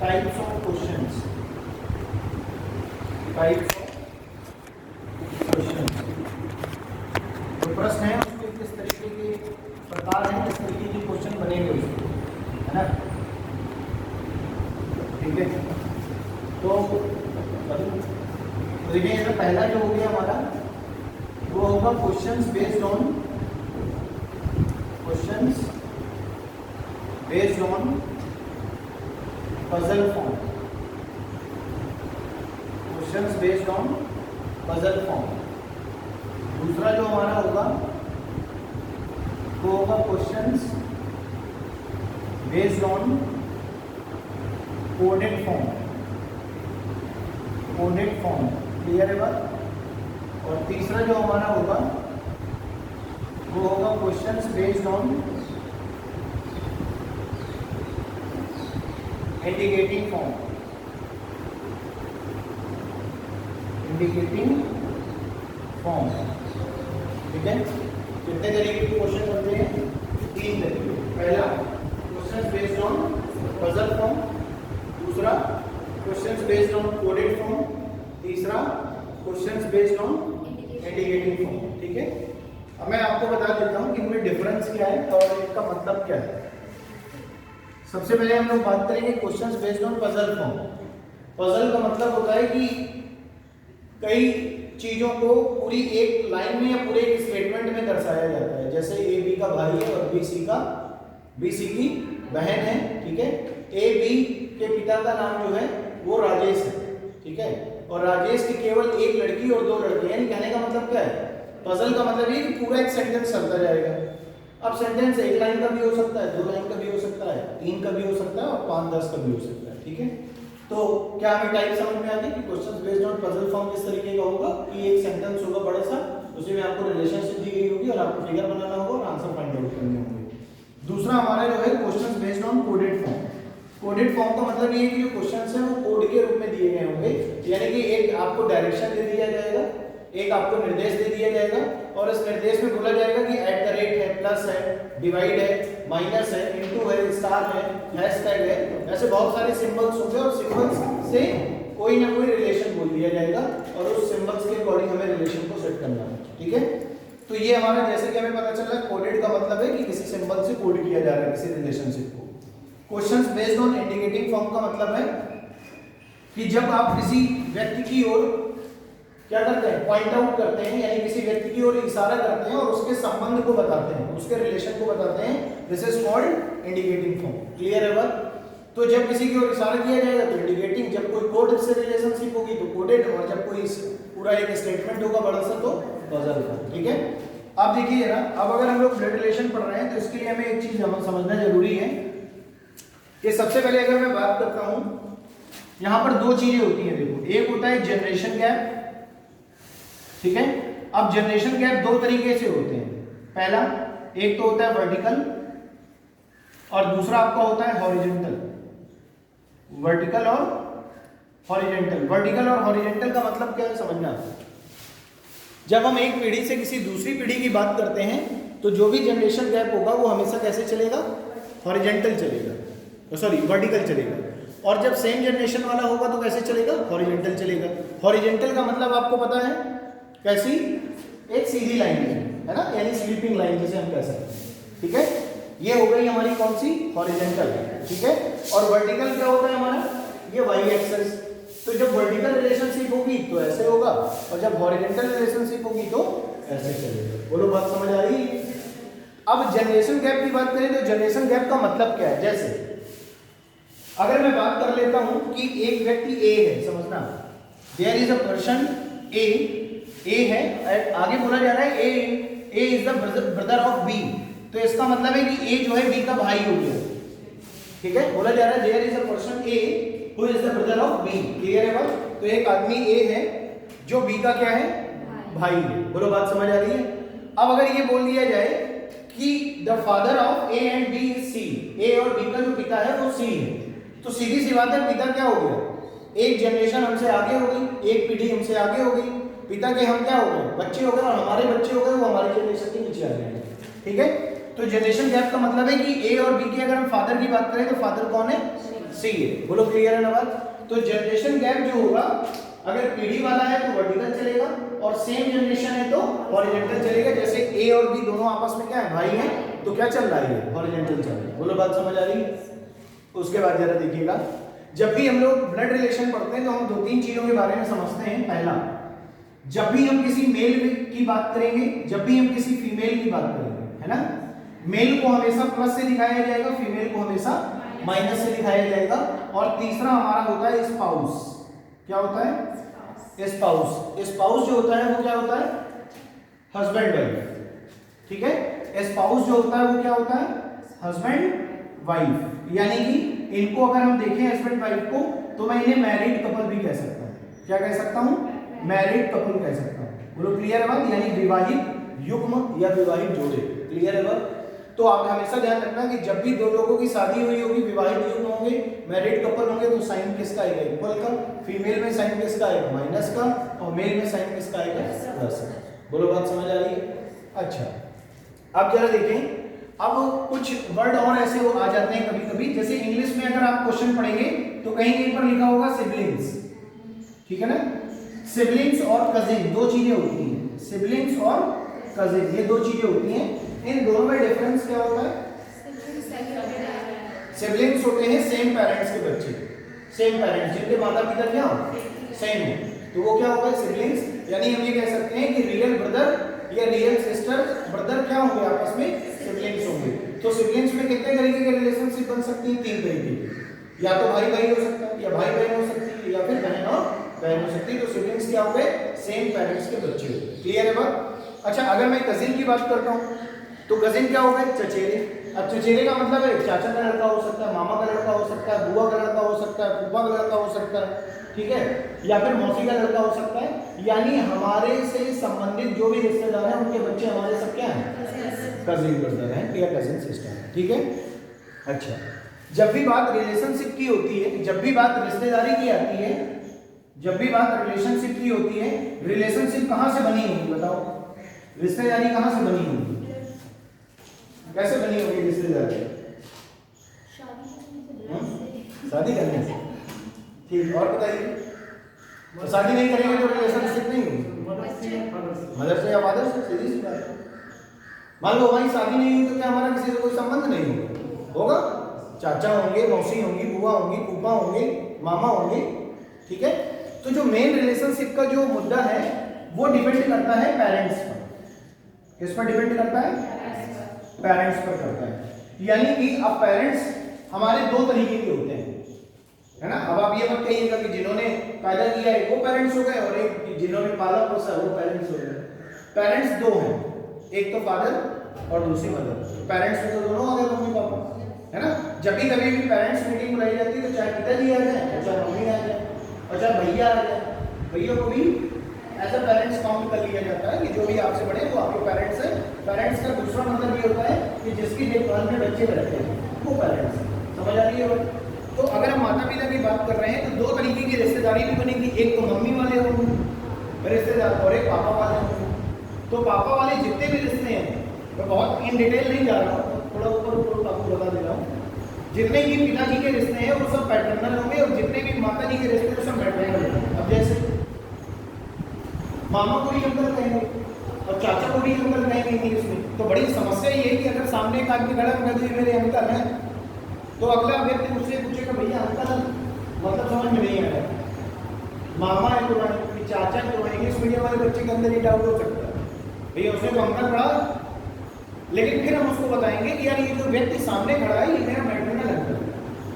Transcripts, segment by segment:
Types of questions, types of questions, जो प्रश्न है उसके किस तरीके के प्रकार हैं, किस तरीके के क्वेश्चन बनेंगे उसके, है ना। ठीक है, तो देखिए इसमें पहला जो हो गया हमारा वो होगा questions based on puzzle form, questions based on puzzle form. दूसरा जो हमारा होगा वो होगा questions based on coded form, clear है बात। और तीसरा जो हमारा होगा वो होगा questions based on indicating form, ठीक है। कितने तरीके के क्वेश्चन बनते हैं? 3 तरीके। पहला questions based on puzzle form, दूसरा questions based on coded form, तीसरा questions based on indicating form, ठीक है। अब मैं आपको बता देता हूं कि इनमें डिफरेंस क्या है और इनका मतलब क्या है। सबसे पहले हम लोग बात करेंगे questions based on puzzle form. Puzzle का मतलब होता है कि कई चीजों को पूरी एक लाइन में या पूरे एक स्टेटमेंट में दर्शाया जाता है। जैसे ए बी का भाई है और बी सी की बहन है, ठीक है। ए बी के पिता का नाम जो है वो राजेश है, ठीक है। और राजेश की केवल एक लड़की और 2 लड़के, यानी कहने का मतलब क्या है, पजल का मतलब ये कि पूरा एक सेंटेंस चलता जाएगा। अब सेंटेंस 1 लाइन का भी हो सकता है, 2 लाइन का भी हो सकता है, 3 का भी हो सकता है और 5-10 का भी हो सकता है, ठीक है। तो क्या हमें टाइप समझ में आ गई कि questions based on puzzle form किस तरीके का होगा कि एक सेंटेंस होगा बड़ा सा, उसी में आपको रिलेशनशिप दी गई होगी और आपको फिगर बनाना होगा और आंसर फाइंड आउट करने होंगे। दूसरा हमारा जो है questions based on coded form. Coded form का मतलब ये है कि जो क्वेश्चंस हैं वो कोड के रूप में दिए गए होंगे, यानी कि एक आपको डायरेक्शन दे दिया जाएगा, एक आपको निर्देश दे दिया जाएगा और इस निर्देश में बोला जाएगा कि @ है, प्लस है, डिवाइड है, माइनस है, इनटू है, स्टार है, हैशटैग है, ऐसे बहुत सारे सिंबल्स होंगे और सिंबल्स से कोई ना कोई रिलेशन बोल दिया जाएगा और उस सिंबल्स के अकॉर्डिंग हमें रिलेशन को सेट करना है, ठीक है। तो ये हमारा, जैसे कि हमें पता चल रहा है, कोडेड का मतलब है कि किसी सिंबल से कोड किया जा रहा है किसी रिलेशनशिप को। Questions based on indicating form का मतलब है कि जब आप किसी व्यक्ति की ओर क्या करते हैं, पॉइंट आउट करते हैं, यानी किसी व्यक्ति की ओर इशारा करते हैं और उसके संबंध को बताते हैं, उसके रिलेशन को बताते हैं, this is called indicating form, clear है बात। तो जब किसी की ओर इशारा किया जाएगा तो इंडिकेटिंग, जब कोई कोड से रिलेशनशिप होगी तो कोडेड, और जब कोई पूरा एक स्टेटमेंट होगा बड़ा सा तो पजल फॉर्म, ठीक है। अब देखिए ना, अब अगर हम लोग ब्लड रिलेशन पढ़ रहे हैं तो इसके लिए हमें एक चीज समझना जरूरी है कि सबसे पहले अगर मैं बात करता हूं, यहां पर 2 चीजें होती हैं। देखो, एक होता है जनरेशन गैप, ठीक है। अब जनरेशन गैप 2 तरीके से होते हैं। पहला, एक तो होता है वर्टिकल और दूसरा आपका होता है हॉरिजॉन्टल। वर्टिकल और हॉरिजॉन्टल। वर्टिकल और हॉरिजॉन्टल का मतलब क्या है समझना। जब हम एक पीढ़ी से किसी दूसरी पीढ़ी की बात करते हैं तो जो भी जनरेशन गैप होगा वो हमेशा कैसे चलेगा, हॉरिजॉन्टल चलेगा, सॉरी वर्टिकल चलेगा। और जब सेम जनरेशन वाला होगा तो कैसे चलेगा, हॉरिजॉन्टल चलेगा। हॉरिजॉन्टल का मतलब आपको पता है कैसी, एक सीधी लाइन है ना, यानी स्लीपिंग लाइन जिसे हम कह सकते हैं, ठीक है। ये हो गई हमारी कौन सी, हॉरिजॉन्टल, ठीक है। और वर्टिकल क्या होता है हमारा, ये वाई एक्सिस। तो जब वर्टिकल रिलेशनशिप होगी तो ऐसे होगा और जब हॉरिजॉन्टल रिलेशनशिप होगी तो ऐसे चलेगा। बोलो, बात समझ आ रही है। अब जनरेशन गैप की बात करें तो जनरेशन गैप का मतलब क्या है। जैसे अगर मैं बात कर लेता हूं कि एक व्यक्ति ए है, समझना, there is a person A है, आगे बोला जा रहा है A is the brother of B, तो इसका मतलब है कि ए जो है बी का भाई हो गया, ठीक है। बोला जा रहा है there is a person A who is the brother of B, clear है बात। तो एक आदमी ए है जो बी का क्या है, भाई है। बोलो, बात समझ आ रही है। अब अगर ये बोल दिया जाए कि the father of A and B is C, A और बी का जो पिता है वो सी है, तो सीधी सी बात है पिता क्या हो गया, एक जनरेशन हमसे आगे हो गई, एक पीढ़ी हमसे आगे हो गई, पिता के हम क्या हो गए, बच्चे हो गए, और हमारे बच्चे हो गए वो हमारी जनरेशन के नीचे आ जाएंगे, ठीक है। तो जनरेशन गैप का मतलब है कि ए और बी की अगर हम फादर की बात करें तो फादर कौन है, सी है। बोलो क्लियर है ना बात? तो जनरेशन गैप जो होगा, अगर पीढ़ी वाला है तो वर्टिकल चलेगा और सेम जनरेशन है तो हॉरिजॉन्टल चलेगा। जैसे ए और बी दोनों आपस में क्या है, भाई हैं, तो क्या चल रहा है, हॉरिजॉन्टल चल रहा है। बोलो बात समझ आ रही है? उसके बाद जरा देखिएगा, जब भी हम लोग ब्लड रिलेशन पढ़ते हैं तो हम 2-3 चीजों के बारे में समझते हैं। पहला, जब भी हम किसी मेल की बात करेंगे, जब भी हम किसी फीमेल की बात करेंगे, है ना, मेल को हमेशा प्लस से दिखाया जाएगा, फीमेल को हमेशा माइनस से दिखाया जाएगा। और तीसरा हमारा होता है स्पाउस। क्या होता है? स्पाउस। स्पाउस जो होता है वो क्या होता है? Husband wife. ठीक है, स्पाउस जो होता है वो क्या होता है? Husband wife. यानी कि इनको अगर हम देखें हस्बैंड वाइफ को, तो मैं इन्हें मैरिड कपल भी कह सकता हूं। क्या कह सकता हूं? मैरिड कपल कह सकता हूं। बोलो क्लियर है बात? यानी विवाहित युग्म या विवाहित जोड़े। क्लियर है बात? तो आप हमेशा ध्यान रखना कि जब भी दो लोगों की शादी हुई होगी, विवाहित युग्म होंगे, मैरिड कपल होंगे, तो साइन किसका आएगा? इक्वल का। फीमेल में साइन किसका आएगा? माइनस का। और मेल में साइन किसका आएगा? प्लस का। बोलो बात समझ आ रही है? अच्छा, अब जरा देखें, अब कुछ वर्ड और ऐसे वो आ जाते हैं कभी कभी, जैसे इंग्लिश में अगर आप क्वेश्चन पढ़ेंगे तो कहीं कहीं पर लिखा होगा सिबलिंग्स। ठीक है ना? सिबलिंग्स और कजिन दो चीजें होती हैं। सिबलिंग्स और कजिन ये दो चीजें होती हैं। इन दोनों में डिफरेंस क्या होता है? सिबलिंग्स होते हैं सेम पेरेंट्स के बच्चे, सेम पेरेंट्स जिनके माता पिता क्या सेम है, तो वो क्या होगा? सिबलिंग्स। यानी हम ये कह सकते हैं कि रियल ब्रदर या रियल सिस्टर ब्रदर क्या होंगे? आपस में सिबलिंग्स होंगे। तो सिबलिंग्स में कितने तरीके के रिलेशनशिप बन सकती हैं? 3 तरीके के। या तो भाई भाई हो सकता है, या भाई बहन हो सकती है, या फिर बहन और बहन हो सकती है। तो सिबलिंग्स क्या हो गए? सेम पेरेंट्स के बच्चे हो। क्लियर है बात? अच्छा, अगर मैं कजिन की बात करता हूं तो कजिन क्या हो गए? चचेरे। अब चचेरे का मतलब है चाचा का लड़का हो सकता है, मामा का लड़का हो सकता है, बुआ का लड़का हो सकता है, फूफा का लड़का हो सकता है, ठीक है, या फिर मौसी का लड़का हो सकता है। यानी हमारे से संबंधित जो भी रिश्तेदार हैं उनके बच्चे हमारे सब क्या हैं? कजिन ब्रदर हैं या कजिन सिस्टर हैं। ठीक है। अच्छा, जब भी बात रिलेशनशिप की होती है, जब भी बात रिश्तेदारी की आती है, जब भी बात रिलेशनशिप की होती है, रिलेशनशिप कहां से बनी होगी? बताओ, रिश्तेदारी कहां से बनी होगी? कैसे बनी होगी रिश्तेदारी? शादी करने से। ठीक, और बताइए, शादी नहीं करेंगे तो रिलेशनशिप नहीं होगी? मदर से या फादर से, सीधी सी बात है। मान लो हमारी शादी नहीं हुई तो क्या हमारा किसी से कोई संबंध नहीं होगा? होगा। चाचा होंगे, मौसी होंगी, बुआ होंगी, फूफा होंगे, मामा होंगे। ठीक है। तो जो मेन रिलेशनशिप का जो मुद्दा है वो डिपेंड करता है पेरेंट्स पर। किस पर डिपेंड करता है? पेरेंट्स पर करता है। यानी कि अब पेरेंट्स हमारे 2 तरीके के होते हैं, है ना। अब आप ये मत कहिएगा कि जिन्होंने पैदा किया है वो पेरेंट्स हो गए और एक जिन्होंने पाला पोसा वो पेरेंट्स हो गए। पेरेंट्स 2 हैं, एक तो फादर और दूसरी मदर। पेरेंट्स में तो दोनों आ गए, मम्मी पापा, है ना। जब भी कभी भी पेरेंट्स मीटिंग बुलाई जाती है तो चाहे पिताजी आ जाए, चाहे मम्मी आ जाए, और चाहे भैया आ जाए, भैया को भी एज अ पेरेंट्स काउंट कर लिया जाता है कि जो भी आपसे बड़े वो आपके पेरेंट्स हैं। पेरेंट्स का दूसरा मतलब ये होता है कि जिसकी देखभाल में बच्चे रहते हैं वो पेरेंट्स। समझ आ रही है बात? तो अगर हम माता पिता की बात कर रहे हैं तो 2 तरीके की रिश्तेदारी भी बनेगी। एक तो मम्मी वाले होंगे रिश्तेदार और एक पापा वाले होंगे। तो पापा वाले जितने भी रिश्ते हैं, मैं बहुत इन डिटेल नहीं जा रहा हूँ, थोड़ा ऊपर आपको बता दे रहा हूँ। जितने भी पिताजी के रिश्ते हैं वो सब पैटर्नल होंगे और जितने भी माता जी के रिश्ते हैं वो सब मैटरनल होंगे। अब जैसे मामा को भी अंकल कहेंगे और चाचा को भी अंकल कहेंगे इंग्लिश में। तो बड़ी समस्या ये है कि अगर सामने एक आदमी खड़ा कर दिए मेरे अंकल हैं, तो अगला व्यक्ति मुझसे पूछेगा भैया अंकल मतलब समझ में नहीं आया। मामा है तो नहीं, चाचा है तो इंग्लिश मीडियम वाले बच्चे के अंदर ये डाउट हो सकता है, भैया उसने तो अंकल पढ़ा। लेकिन फिर हम उसको बताएंगे कि यार ये जो व्यक्ति सामने खड़ा है ये मेरा मैटरनल अंकल है,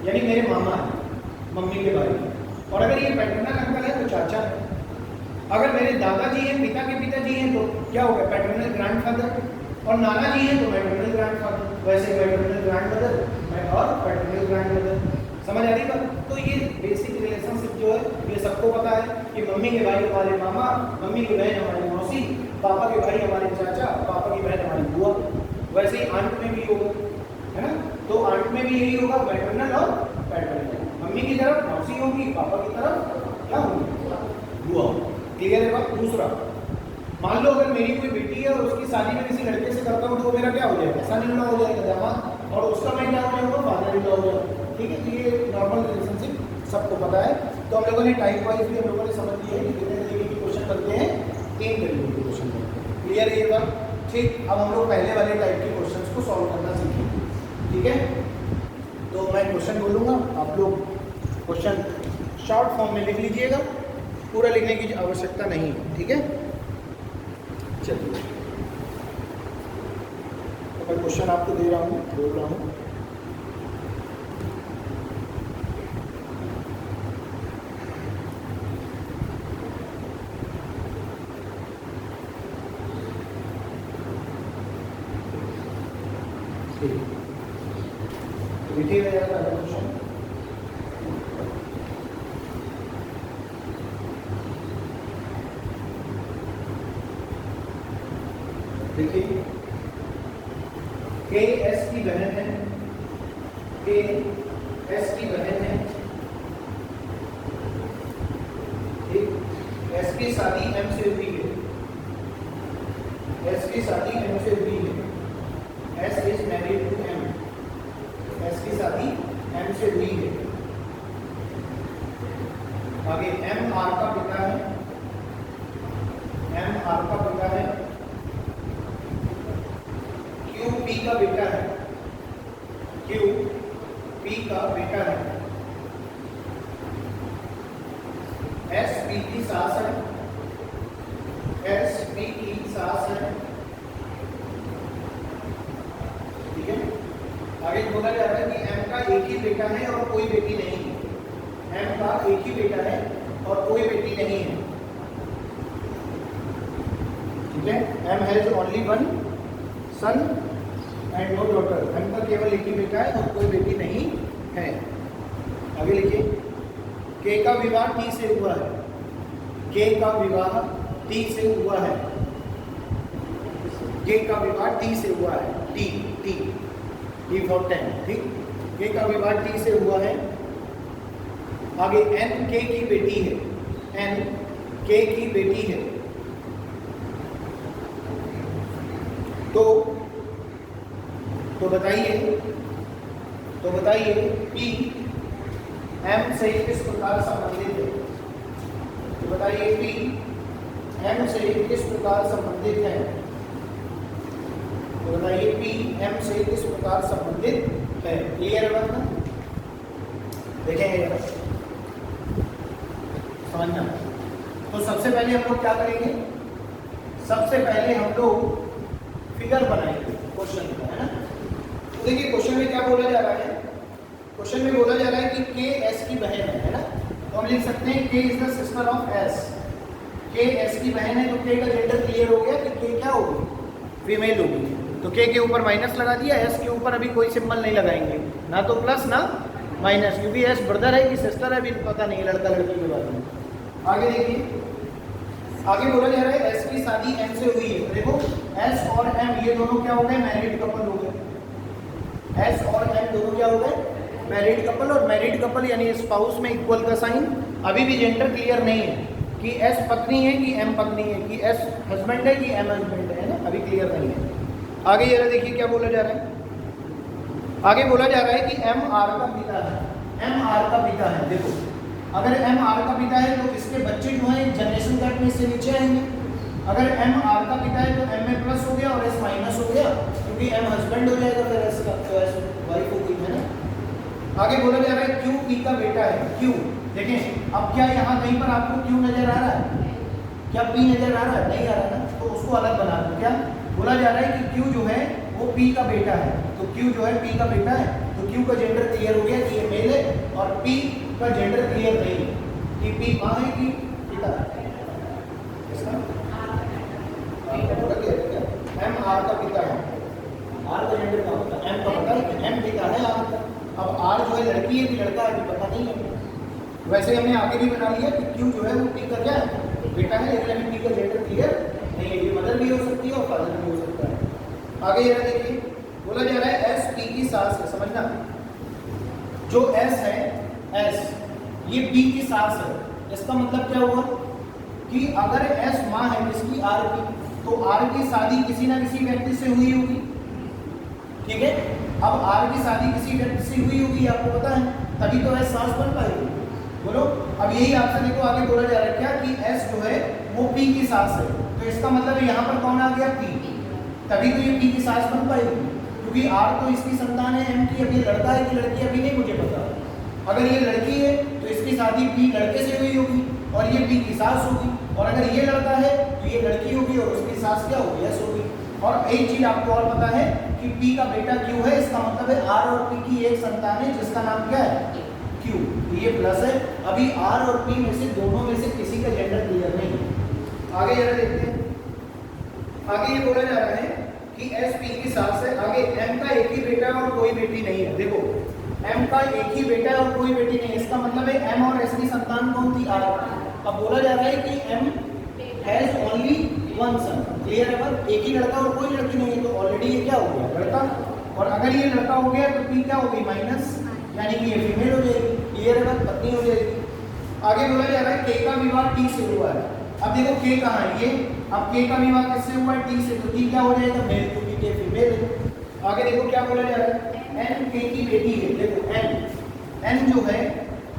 यानी मेरे मामा है, मम्मी के भाई। और अगर ये पैटर्नल अंकल है तो चाचा है। अगर मेरे दादाजी हैं, पिता के पिताजी हैं तो क्या होगा? Paternal grandfather. और नाना जी हैं तो मैटरनल ग्रैंडफादर। वैसे मैटरनल ग्रैंडमदर और पैटर्नल ग्रैंडमदर। समझ आ रही बात? तो ये बेसिक रिलेशनशिप जो है ये सबको पता है कि मम्मी के भाई हमारे मामा, मम्मी की बहन हमारी मौसी, पापा के भाई हमारे चाचा, पापा की बहन हमारी बुआ। वैसे ही आंट में भी होगा, है ना। तो आंट में भी यही होगा, मैटरनल और पैटर्नल। मम्मी की तरफ मौसी होगी, पापा की तरफ क्या होगी? बुआ। क्लियर है बात? दूसरा, मान लो अगर मेरी कोई बेटी है और उसकी शादी में किसी लड़के से करता हूँ तो मेरा क्या हो जाएगा? सन इन लॉ हो जाएगा, दामाद। और उसका मैं क्या हो जाऊंगा? फादर इन लॉ हो जाएगा। ठीक है। तो ये नॉर्मल सबको पता है। तो हम लोगों ने टाइप वाइज भी हम लोगों ने समझ लिया है कि कितने तरीके के क्वेश्चन बनते हैं, 3 तरीके के क्वेश्चन बनते हैं। क्लियर है ये बात? ठीक, अब हम लोग पहले वाले टाइप के क्वेश्चंस को सॉल्व करना सीखेंगे। ठीक है, तो मैं क्वेश्चन बोलूँगा, आप लोग क्वेश्चन शॉर्ट फॉर्म में लिख लीजिएगा, पूरा लिखने की आवश्यकता नहीं है। ठीक है, चलिए तो मैं क्वेश्चन आपको दे रहा हूँ, बोल रहा हूँ। लिखिएगा यार क्वेश्चन। देखिए, के एस की बहन है, के एस की बहन है, ठीक। एस की शादी एम से हुई है, एस की शादी एम से हुई है, S is married to M, S की शादी एम से हुई है। आगे एम आर का पिता है, एम आर का पिता है, क्यू पी का बेटा है, क्यू पी का बेटा है, एस पी की सास है, एस पी की सास है। ठीक है, आगे बोला जा रहा है कि एम का एक ही बेटा है और कोई बेटी नहीं है, एम का एक ही बेटा है और कोई बेटी नहीं है। ठीक है, M has only one son and no daughter, M का केवल एक ही बेटा है और कोई बेटी नहीं है। आगे लिखिए, के का विवाह टी से हुआ है, के का विवाह टी से हुआ है, के का विवाह टी से हुआ है, टी टी टी फॉर 10, ठीक। के का विवाह टी से हुआ है। आगे एन के की बेटी है, एन के की बेटी है। तो बताइए पी एम से किस प्रकार संबंधित है, तो बताइए पी एम से किस प्रकार संबंधित है, तो बताइए पी एम से किस प्रकार संबंधित है। क्लियर है बात? देखेंगे समझना। तो सबसे पहले हम लोग क्या करेंगे, सबसे पहले हम लोग फिगर बनाएंगे क्वेश्चन का, है ना। तो देखिए क्वेश्चन में क्या बोला जा रहा है, क्वेश्चन में बोला जा रहा है कि के एस की बहन है ना। तो हम लिख सकते हैं के is the sister of S, के एस की बहन है। तो के का जेंडर क्लियर हो गया कि के क्या होगी, फीमेल होगी। तो के के ऊपर माइनस लगा दिया, एस के ऊपर अभी कोई सिंबल नहीं लगाएंगे, ना तो प्लस ना माइनस, क्योंकि एस ब्रदर है कि सिस्टर है अभी पता नहीं, लड़का लड़की के बारे में। आगे देखिए, आगे बोला जा रहा है एस की शादी एम से हुई है। देखो एस और एम ये दोनों क्या हो गए, मैरिड कपल हो गए। एस और एम दोनों क्या हो गए, मैरिड कपल। और मैरिड कपल यानी स्पाउस में इक्वल का साइन। अभी भी जेंडर क्लियर नहीं है कि एस पत्नी है कि एम पत्नी है, कि एस हस्बैंड है कि एम हस्बैंड है ना, अभी क्लियर नहीं है। आगे जरा देखिए क्या बोला जा रहा है, आगे बोला जा रहा है कि एम आर का पिता है, एम आर का पिता है। देखो अगर एम आर का पिता है तो इसके बच्चे जो है जनरेशन गैप में इससे नीचे आएंगे। अगर एम आर का पिता है तो एम में प्लस हो गया और एस माइनस हो गया, क्योंकि एम हस्बैंड हो जाएगा, फिर एस का तो एस वाइफ हो गई, है ना। आगे बोला जा रहा है क्यू पी का बेटा है, क्यू। देखें अब क्या यहाँ कहीं पर आपको क्यू नजर आ रहा है, क्या पी नजर आ रहा है, नहीं आ रहा ना, तो उसको अलग बना दो। क्या बोला जा रहा है कि क्यू जो है वो पी का बेटा है, तो क्यू जो है पी का बेटा है। तो क्यू का जेंडर क्लियर हो गया कि ये मेल है, और पी का जेंडर क्लियर नहीं है कि पी माँ है कि पिता है। एम आर का पिता है, आर का जेंडर क्या होता है, एम का पता है, एम पिता है आर का। अब आर जो है लड़की है कि लड़का है अभी पता नहीं है। वैसे हमने आगे भी बना लिया कि क्यू जो है वो पी का क्या है, बेटा है, लेकिन अभी पी का जेंडर क्लियर नहीं है। ये मदर भी हो सकती है और फादर भी हो सकता है। आगे ये देखिए बोला जा रहा है एस पी की सास है। समझना, जो एस है, एस ये पी की सास है। इसका मतलब क्या हुआ कि अगर एस माँ है किसकी, आर की, तो आर की शादी किसी ना किसी व्यक्ति से हुई होगी। ठीक है, अब आर की शादी किसी व्यक्ति से हुई होगी, आपको पता है, तभी तो एस सास बन पाएगी। बोलो। अब यही आपसे देखो आगे बोला जा रहा है क्या कि S जो है वो P की सास है, तो इसका मतलब यहाँ पर कौन आ गया P, तभी तो ये P की सास बन पाएगी, क्योंकि R तो इसकी संतान है M की। अब ये लड़का है कि लड़की अभी नहीं मुझे पता, अगर ये लड़की है तो इसकी शादी P लड़के से हुई होगी और ये P की सास होगी, और अगर ये लड़का है तो ये लड़की होगी और उसकी सास क्या होगी, S होगी। और एक चीज आपको और पता है कि P का बेटा Q है, इसका मतलब है R और P की एक संतान है जिसका नाम क्या है, Q, ये प्लस है। अभी R और P में से दोनों में से किसी का जेंडर क्लियर नहीं है। आगे जरा देखते हैं, आगे ये बोला जा रहा है कि S P की सास है। आगे M का एक ही बेटा और कोई बेटी नहीं है। देखो M का एक ही बेटा है और कोई बेटी नहीं है, इसका मतलब है M और S की संतान कौन थी, R। अब बोला जा रहा है कि M has only one son, clear है, पर एक ही लड़का और कोई लड़की नहीं है, तो ऑलरेडी ये क्या हो गया, लड़का। और अगर ये लड़का हो गया तो P क्या होगी, माइनस, यानी कि ये फीमेल हो जाएगी, क्लियर है, पत्नी हो जाएगी। आगे बोला जा रहा है K का विवाह T से हुआ है। अब देखो K कहाँ है ये, अब K का विवाह किससे हुआ है, T से, तो T क्या हो जाएगा, मेल, क्योंकि K फीमेल है। आगे देखो क्या बोला जा रहा है, N K की बेटी है। देखो N जो है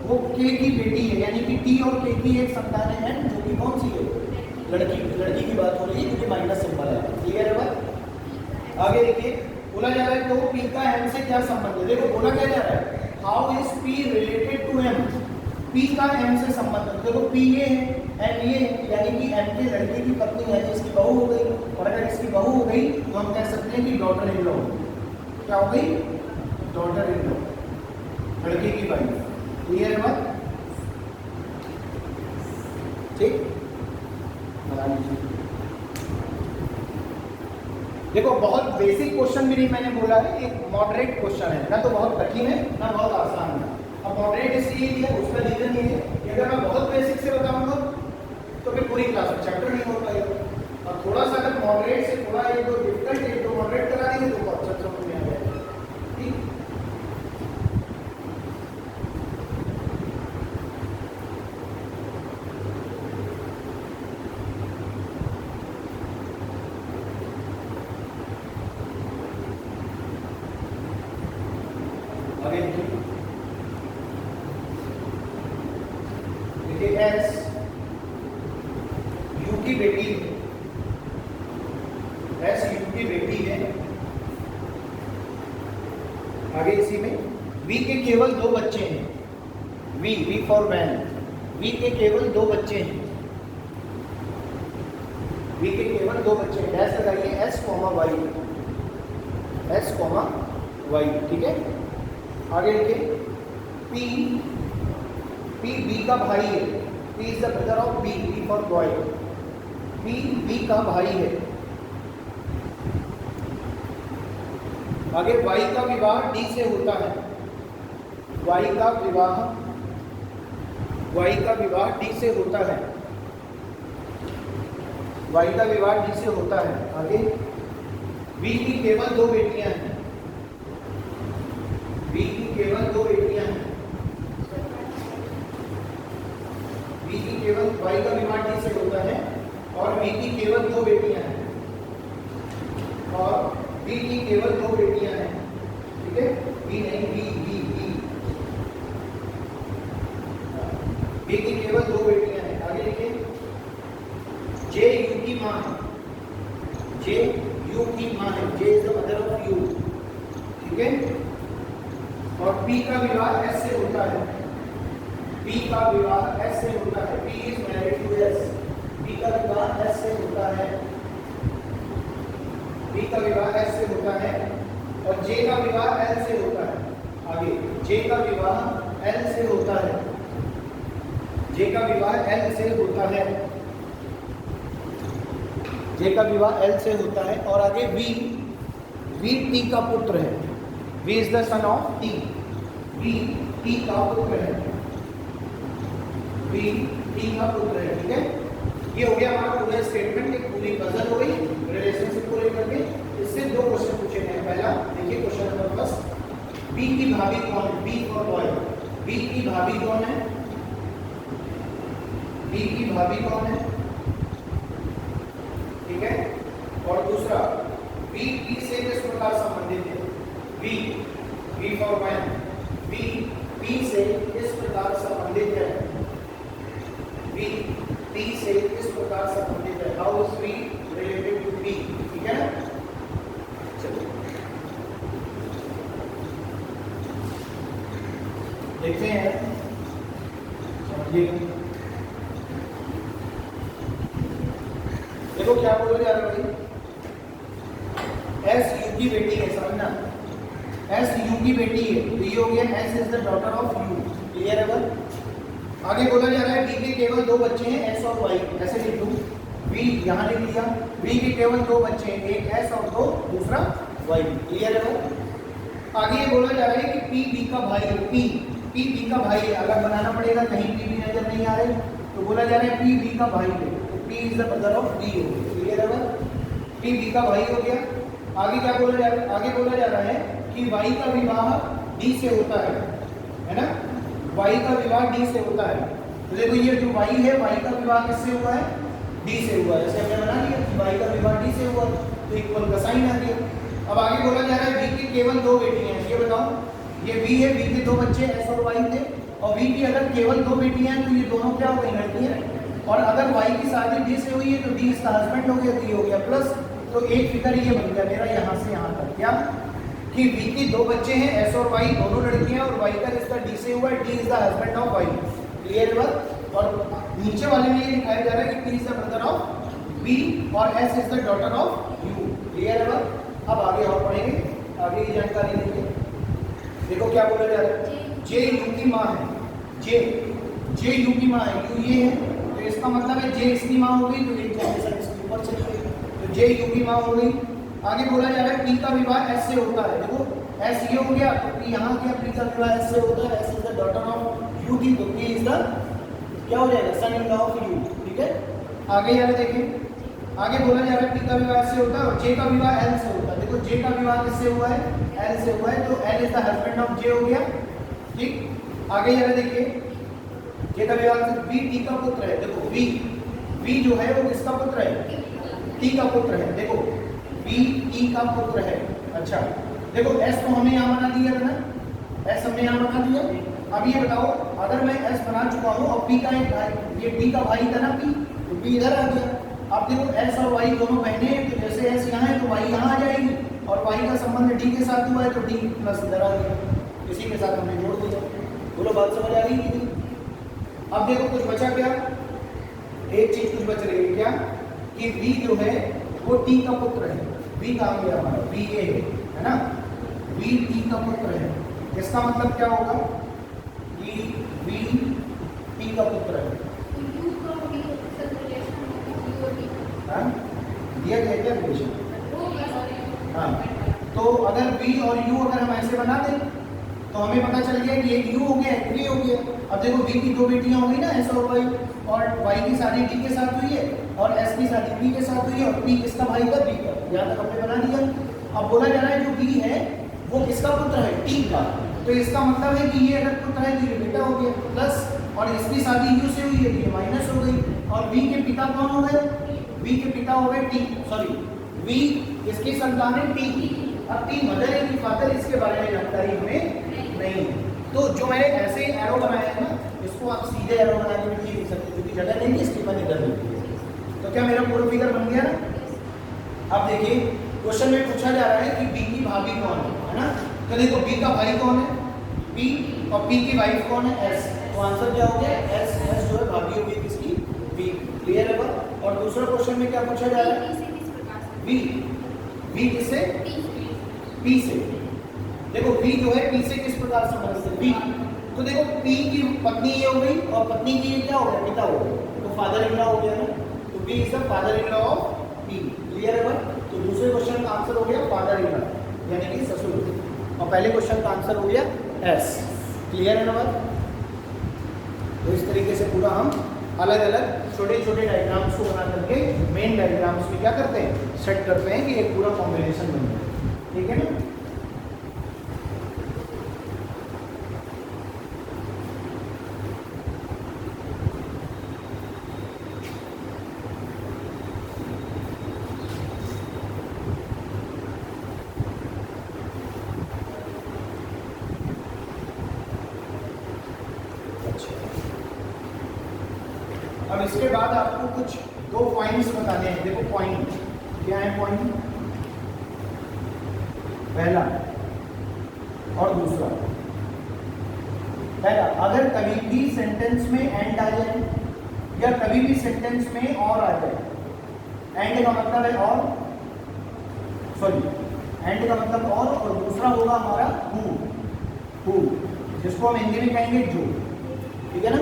वो K की बेटी है, यानी कि T और K की एक संतान है N, जो कि कौन सी है, लड़की की बात हो रही है, क्योंकि माइनस सिंबल है, क्लियर है बात। आगे देखिए बोला जा रहा है तो P का M से क्या संबंध है। देखो बोला क्या जा रहा है, how is P related to M, P का M से संबंध है। देखो P ये है, M ये है, यानी कि M के लड़के की पत्नी है, इसकी बहू हो गई, और अगर इसकी बहू हो गई तो हम कह सकते हैं कि डॉटर इन लॉ, क्या हो गई, डॉटर इन लॉ, लड़के की वाइफ, क्लियर है बात, ठीक। देखो बहुत बेसिक क्वेश्चन भी नहीं मैंने बोला है, एक मॉडरेट क्वेश्चन है, ना तो बहुत कठिन है ना बहुत आसान है। अब मॉडरेट इसलिए है, उसका रीजन ये है कि अगर मैं बहुत बेसिक से बताऊंगा तो फिर पूरी क्लास में चैप्टर नहीं हो पाएगा, और थोड़ा सा अगर मॉडरेट से थोड़ा एक दो डिफिकल्ट एक दो मॉडरेट करा देंगे तो बहुत अच्छा समझ में आ जाएगा, ठीक। S U की बेटी है, S U की बेटी है। आगे इसी में V के केवल 2 बच्चे हैं, V फॉर वैन, V के केवल 2 बच्चे हैं, V के केवल 2 बच्चे हैं, डैश लगाइए S, Y, ठीक है। आगे देखिए P B का भाई है, P is the brother of B for boy, P B का भाई है। आगे Y का विवाह D से होता है, Y का विवाह D से होता है, Y का विवाह D से होता है। आगे V की केवल 2 बेटियां हैं, V की केवल 2 बेटियां हैं, V की केवल, Y का विवाह D से होता है और V की केवल 2 बेटियां हैं, और V की केवल 2 बेटियां हैं, ठीक है, V नहीं V की केवल 2 बेटियां हैं। आगे देखिए J U की मां है, J U की मां है, J is the mother of U, ठीक है। और P का विवाह S से होता है, P का विवाह S से होता है, P is married to S, P का विवाह S से होता है, P का विवाह S से होता है, और J का विवाह L से होता है। आगे J का विवाह L से होता है, J का विवाह L से होता है, J का विवाह L से होता है। और आगे V T का पुत्र है, V is the son of T, V T का पुत्र है, V T का पुत्र है, ठीक है। ये हो गया हमारा पूरा स्टेटमेंट, एक पूरी पजल हो गई रिलेशनशिप को लेकर के। इससे 2 क्वेश्चन पूछे गए। पहला देखिए क्वेश्चन नंबर 1, B की भाभी कौन है, B फॉर बॉय, B की भाभी कौन है, B की भाभी कौन है, ठीक है। और दूसरा B T से किस प्रकार संबंधित है, B for man, B P से किस प्रकार संबंधित है, देखते हैं समझिए। देखो क्या बोला जा रहा है भाई, एस यू की बेटी है, समझना, एस यू की बेटी है, तो ये हो गया S is the daughter of U. Clear है बस। आगे बोला जा रहा है वी के केवल 2 बच्चे हैं, एस और वाई, ऐसे लिख लूं, वी यहां लिख लिया, वी के केवल 2 बच्चे हैं, एक एस और 2 दूसरा वाई। क्लियर है बस। आगे ये बोला जा रहा है कि पी बी का भाई है, पी बी का भाई है, अलग बनाना पड़ेगा, कहीं पी भी नजर नहीं आ रहे, तो बोला जा रहा है पी बी का भाई है, तो P is the brother of B हो गया। क्लियर है बस, पी बी का भाई हो गया। आगे क्या बोला जा रहा है, आगे बोला जा रहा है कि वाई का विवाह डी से होता है ना, वाई का विवाह डी से होता है। तो देखो ये जो वाई है, वाई का विवाह किससे हुआ है, डी से हुआ है, जैसे हमने बना लिया कि वाई का विवाह डी से हुआ, तो इक्वल का साइन आ गया। अब आगे बोला जा रहा है वी की केवल 2 बेटियां हैं, ये बताओ, ये वी है, वी के 2 बच्चे एस और वाई थे, और वी की अगर केवल 2 बेटियां हैं तो ये दोनों क्या हो गई, लड़कियां, और अगर वाई की शादी डी से हुई है तो डी इसका हस्बैंड हो गया, तो ये हो गया प्लस, तो एक फिगर ये बन गया मेरा यहाँ से यहाँ तक, क्या कि वी की 2 बच्चे हैं एस और वाई दोनों लड़कियां, और वाई का रिश्ता डी से हुआ है, D is the husband of Y. Clear है बात। और नीचे वाले में ये दिखाया जा रहा है कि P is the brother of B और S is the daughter of U. Clear है बात। अब आगे और पढ़ेंगे, आगे की जानकारी लेंगे। देखो क्या बोला जा रहा है, जे यू की माँ है, जे यू की माँ है, यू ये है, तो इसका मतलब है जे इसकी माँ हो गई, तो एक जनरेशन इसके ऊपर चली गई, तो जे यू की माँ हो गई। आगे बोला जा रहा है पी का विवाह एस से होता है, देखो एस ये हो गया, तो पी यहाँ क्या, पी का विवाह एस से होता है, S is the daughter of you की, तो पी इज द क्या हो जाएगा, सन इन लॉ ऑफ यू। ठीक है, आगे यार देखिए, आगे बोला जा रहा है पी का विवाह एस से होता है और जे का विवाह एल से होता है। देखो जे का विवाह किससे हुआ है, एल से हुआ है, तो L is the husband of J हो गया। ठीक, आगे यार देखिए, जे का विवाह बी टी का पुत्र है, देखो बी जो है वो किसका पुत्र है, टी का पुत्र है, देखो बी टी का पुत्र है। अच्छा देखो एस तो हमने यहाँ बना दिया था ना, एस हमने यहाँ बना दिया। अब ये बताओ, अगर मैं एस बना चुका हूँ और पी का एक भाई, ये टी का भाई था ना पी, तो पी इधर आ गया। अब देखो एस और वाई दोनों बहने हैं, तो जैसे एस यहाँ है तो वाई यहाँ आ जाएगी, और वाई का संबंध डी के साथ हुआ है तो डी प्लस इधर आ गया, इसी के साथ हमने जोड़ दिया। बोलो बात समझ आ रही है। अब देखो कुछ बचा क्या, एक चीज कुछ बच रही है क्या, कि बी जो है वो टी का पुत्र है, बी कहाँ गया हमारा, बी ए है ना, बी टी का पुत्र है, इसका मतलब क्या होगा कि बी टी का पुत्र है। दिया गया क्या रिलेशन, हाँ, तो अगर बी और यू अगर हम ऐसे बना दें तो हमें पता चल गया कि एक यू हो गया एक बी हो गया। अब देखो बी की 2 बेटियां हो गई ना, एस और वाई, और वाई की शादी डी के साथ हुई है और एस की शादी पी के साथ हुई है, और पी किसका भाई था, बी का, यहाँ तक हमने बना दिया। अब बोला जा रहा है जो बी है वो किसका पुत्र है, टी का, तो इसका मतलब है कि ये अगर पुत्र है तो ये बेटा हो गया प्लस, और इसकी शादी यू से हुई है तो ये माइनस हो गई, और बी के पिता कौन हो गए, बी के पिता हो गए टी, सॉरी बी इसकी संतान है टी की। अब टी मदर है कि फादर, इसके बारे में जानकारी हमें नहीं है। तो जो मैंने ऐसे एरो बनाया है ना, इसको आप सीधे एरो बना के भी लिख सकते, क्योंकि जगह नहीं है इसकी बनी इधर नहीं। तो क्या मेरा पूरा फिगर बन गया ना। अब देखिए क्वेश्चन में पूछा जा रहा है कि बी की भाभी कौन है ना, तो देखो बी का भाई कौन है, पी, और पी की वाइफ कौन है, एस, तो आंसर क्या हो गया, एस, एस जो है भाभी होगी किसकी, बी। क्लियर है बात। और दूसरा क्वेश्चन में क्या पूछा जा रहा है, बी, बी किससे, पी से, देखो पी जो है पी से किस प्रकार संबंधित है, पी, तो देखो पी की पत्नी ये हो गई और पत्नी की ये क्या हो गया, पिता हो गया, तो फादर इन लॉ हो गया ना, तो P is the father in law of P. Clear है बात। तो दूसरे क्वेश्चन का आंसर हो गया फादर इन लॉ, यानी कि ससुर, और पहले क्वेश्चन का आंसर हो गया एस। क्लियर है ना बात। तो इस तरीके से पूरा हम अलग अलग छोटे छोटे डायग्राम्स को बना करके मेन डायग्राम्स में क्या करते हैं, सेट करते हैं कि एक पूरा कॉम्बिनेशन बन जाए। ठीक है ना। अब इसके बाद आपको कुछ 2 पॉइंट्स बताने हैं। देखो पॉइंट क्या है, पॉइंट पहला और दूसरा। पहला, अगर कभी भी सेंटेंस में एंड आ जाए या कभी भी सेंटेंस में और आ जाए, एंड का मतलब है और, सॉरी एंड का मतलब और दूसरा होगा हमारा हु, जिसको हम हिंदी में कहेंगे जो, ठीक है ना।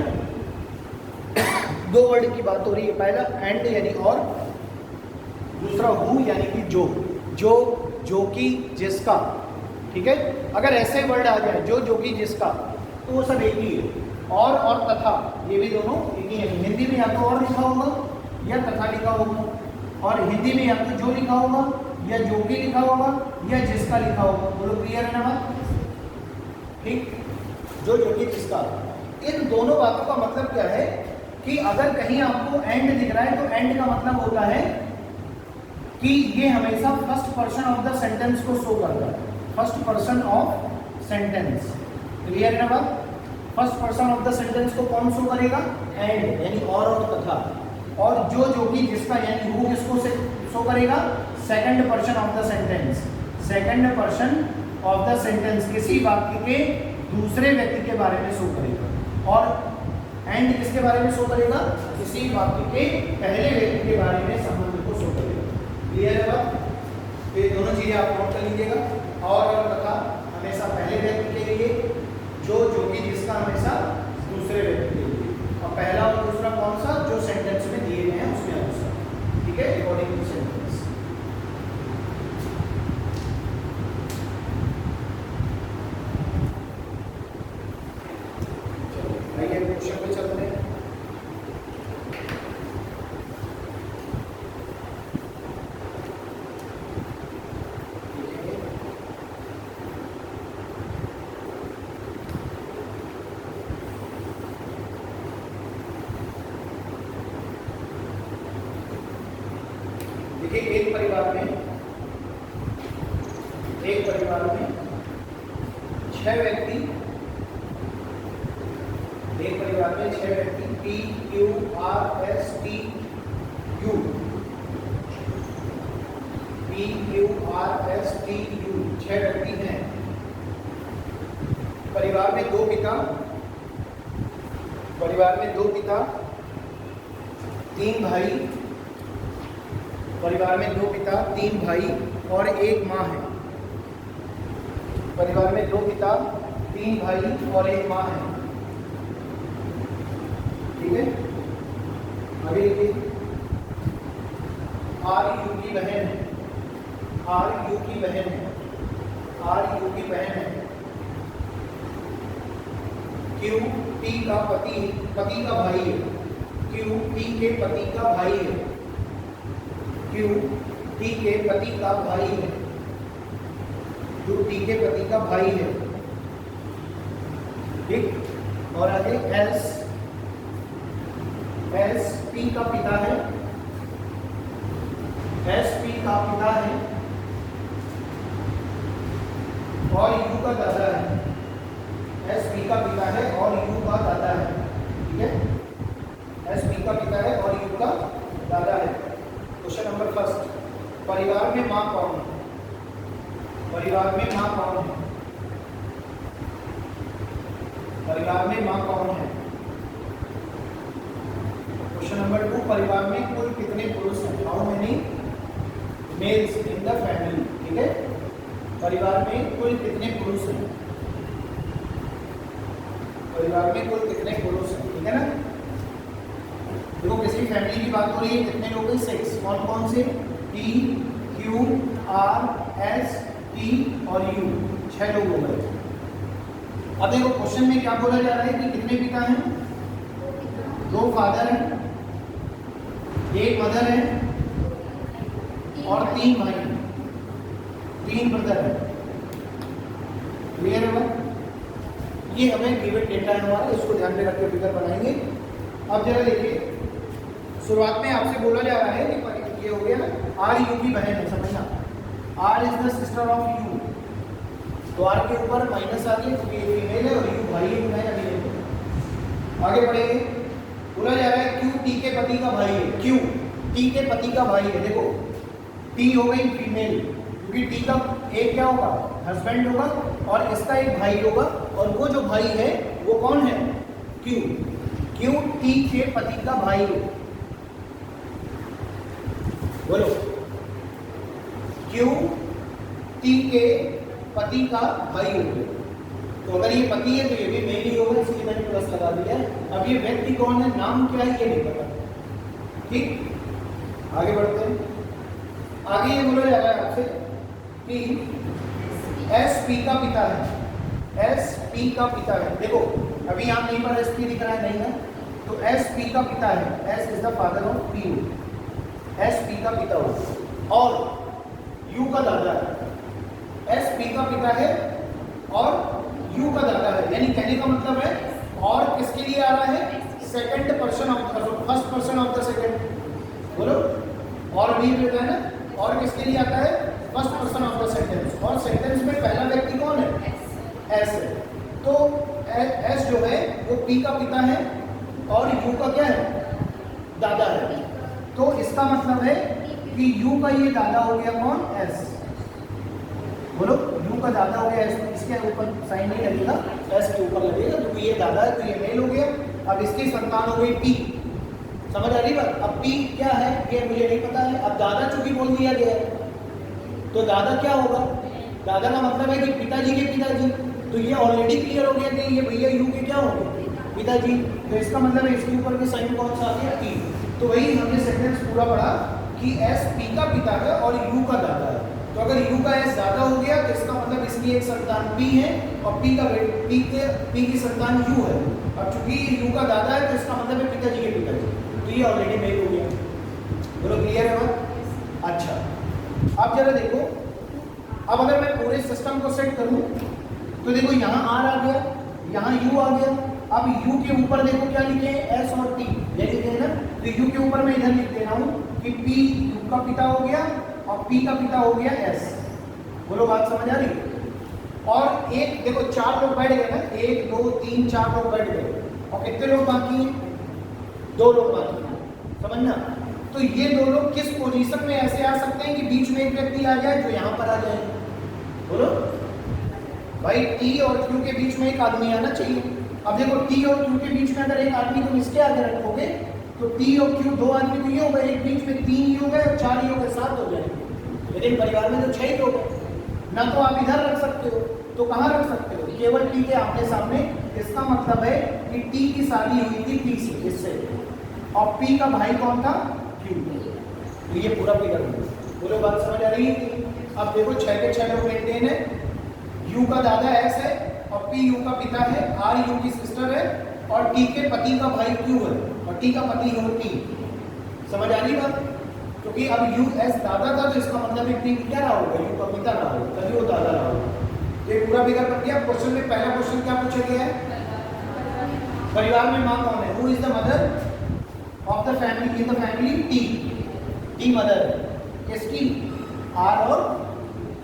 दो वर्ड की बात हो रही है, पहला एंड यानी और, दूसरा हु यानी कि जो कि जिसका, ठीक है। अगर ऐसे वर्ड आ जाए जो कि जिसका, तो वो सब एक ही है। और तथा, ये भी दोनों एक ही है। हिंदी में या तो और लिखा होगा या तथा लिखा होगा, और हिंदी में या तो जो लिखा होगा या जो कि लिखा होगा या जिसका लिखा होगा। बोलो क्लियर है ना बात, ठीक। जो कि जिसका, इन दोनों बातों का मतलब क्या है कि अगर कहीं आपको एंड दिख रहा है तो एंड का मतलब होता है कि ये हमेशा first person of the sentence को शो करता है, first person of sentence. Clear है ना बात। First person of the sentence को कौन शो करेगा, एंड यानी और तथा। और जो कि जिसका यानी हु किसको शो करेगा, second person of the sentence, second person of the sentence, किसी वाक्य के दूसरे व्यक्ति के बारे में शो करेगा। और एंड किसके बारे में शो करेगा, किसी वाक्य के पहले व्यक्ति के बारे में संबंध को शो करेगा। क्लियर है बात। ये दोनों चीजें आप नोट कर लीजिएगा। और तथा हमेशा पहले व्यक्ति के लिए, जो कि जिसका हमेशा दूसरे व्यक्ति के लिए, और पहला और दूसरा कौन सा, जो सेंटेंस में दिए गए हैं उसके अनुसार, ठीक है, अकॉर्डिंग टू सेंटेंस। आइए क्वेश्चन पे चलते हैं। देखिए, एक परिवार में 6 व्यक्ति, एक परिवार में 6 व्यक्ति P, Q, R, S, T, U, P, Q, R, S, T, U 6 व्यक्ति हैं। परिवार में दो पिता, 3 भाई, परिवार में 2 पिता 3 भाई और 1 माँ है। परिवार में 2 पिता 3 भाई और 1 माँ है, ठीक है। आगे देखिए, आर यू की बहन है, क्यू टी का पति का भाई है, क्यू टी के पति का भाई है, क्यू टी के पति का भाई है, क्यू टी के पति का भाई है, ठीक। और आगे एस पी का पिता है, एस पी का पिता है और यू का दादा है, एस पी का पिता है और यू का दादा है, ठीक है। एस पी का पिता है और यू का दादा है। क्वेश्चन नंबर फर्स्ट, परिवार में माँ कौन है, परिवार में माँ कौन है, परिवार में माँ कौन है। क्वेश्चन नंबर 2, परिवार में कुल कितने पुरुष हैं, how many males in the family, ठीक है। परिवार में कुल कितने पुरुष हैं, परिवार में कुल कितने पुरुष हैं, ठीक है ना। देखो, किसी फैमिली की बात हो रही है, कितने लोग हैं, 6। कौन कौन से, P, Q, R, S, T और U, 6 लोग हो गए। अब देखो, क्वेश्चन में क्या बोला जा रहा है कि कितने पिता हैं, 2 फादर हैं, 1 मदर है और 3 भाई हैं, 3 ब्रदर हैं। क्लियर है बात। ये हमें गिवन डेटा है हमारा, इसको ध्यान में रख के फिगर बनाएंगे। अब जरा देखिए, शुरुआत में आपसे बोला जा रहा है कि ये हो गया ना, आर यू की बहन है, समझना, R is the sister of U, तो आर के ऊपर माइनस आ गया क्योंकि ये फीमेल है और यू भाई है, मैं अभी नहीं। आगे बढ़ेंगे, बोला जा रहा है क्यू टी के पति का भाई है, क्यू टी के पति का भाई है। देखो, टी हो गई फीमेल, क्योंकि टी का एक क्या होगा, हस्बैंड होगा और इसका एक भाई होगा, और वो जो भाई है वो कौन है? क्यू। क्यू टी के पति का भाई है। बोलो, क्यू टी के पति का भाई हो गया। तो अगर ये पति है तो ये भी मेल ही होगा, इसलिए मैंने प्लस लगा दिया। अब ये व्यक्ति कौन है, नाम क्या है, ये नहीं पता। ठीक, आगे बढ़ते हैं। आगे ये बोला जा रहा है आपसे कि एस पी का पिता है। एस पी का पिता है। देखो अभी यहाँ नहीं पर एस पी दिख रहा है, नहीं है, तो एस पी का पिता है। S is the father of P. S P का पिता हो और यू का दादा है। एस पी का पिता है और यू का दादा है, यानी कहने का मतलब है और किसके लिए आ रहा है, second person of first person of the second. बोलो, और भी रहता है ना, और किसके लिए आता है, first person of the sentence. और सेंटेंस में पहला व्यक्ति कौन है, एस है। तो एस जो है वो पी का पिता है और यू का क्या है, दादा है। तो इसका मतलब है कि यू का ये दादा हो गया कौन, एस। बोलो, यू का दादा हो गया एस। इसके ऊपर साइन नहीं लगेगा, एस के ऊपर लगेगा, क्योंकि ये दादा है तो ये मेल हो गया। अब इसकी संतान हो गई पी। समझ आ रही बात? अब पी क्या है ये मुझे नहीं पता है। अब दादा चूंकि बोल दिया गया है तो दादा क्या होगा, दादा का मतलब है कि पिताजी के पिताजी। तो ये ऑलरेडी क्लियर हो गया कि ये भैया यू के क्या होंगे, पिताजी। तो इसका मतलब है इसके ऊपर के साइन कौन सा आ गया, पी। तो वही हमने सेंटेंस पूरा पढ़ा कि एस पी का पिता है और यू का दादा है। तो अगर यू का एस दादा हो गया तो इसका मतलब इसकी एक संतान पी है और पी की संतान यू है। अब चूंकि यू का दादा है तो इसका मतलब है पिताजी के पिताजी। तो ये ऑलरेडी मेल हो गया। बोलो, क्लियर है बात? अच्छा, अब जरा देखो, अब अगर मैं पूरे सिस्टम को सेट करूं तो देखो यहाँ आर आ गया, यहाँ यू आ गया। अब यू के ऊपर देखो क्या लिखे हैं, एस और टी, ये लिखे हैं ना। तो यू के ऊपर मैं इधर लिख दे रहा हूँ कि पी यू का पिता हो गया और पी का पिता हो गया एस। बोलो, बात समझ आ रही? और एक देखो, 4 लोग बैठ गए ना, 1 2 3 4 लोग बैठ गए और कितने लोग बाकी हैं, 2 लोग बाकी हैं। समझना? तो ये 2 लोग किस पोजीशन में ऐसे आ सकते हैं कि बीच में एक व्यक्ति आ जाए जो यहाँ पर आ जाए। बोलो भाई, टी और क्यू के बीच में एक आदमी आना चाहिए। अब देखो, टी और क्यू के बीच में अगर एक आदमी तुम इसके आगे रखोगे तो टी और क्यू 2 आदमी तो ये हो गए, एक बीच में 3 ही हो गए और 4 ही हो गए, 7 हो जाएंगे। लेकिन परिवार में तो 6 ही लोग हैं ना, तो आप इधर रख सकते हो। तो कहाँ रख सकते हो, केवल टी के आमने सामने। इसका मतलब है कि टी की शादी हुई थी पी से, इससे, और पी का भाई कौन था, क्यू। तो ये पूरा फिगर है। बोलो, बात समझ आ रही है? अब देखो 6 के 6 लोग मेंटेन है। यू का दादा एस है और पी यू का पिता है, आर यू की सिस्टर है और टी के पति का भाई क्यू है और टी का पति हो टी। समझ आ रही बात? क्योंकि अब यू एस दादा था तो इसका मतलब है टी क्या रहा होगा, यू का पिता रहा होगा, तभी वो दादा रहा होगा। ये पूरा फिगर बन गया। क्वेश्चन में पहला क्वेश्चन क्या पूछा गया है, परिवार में माँ कौन है, who is the mother of the family, in the family T. T mother किसकी, आर और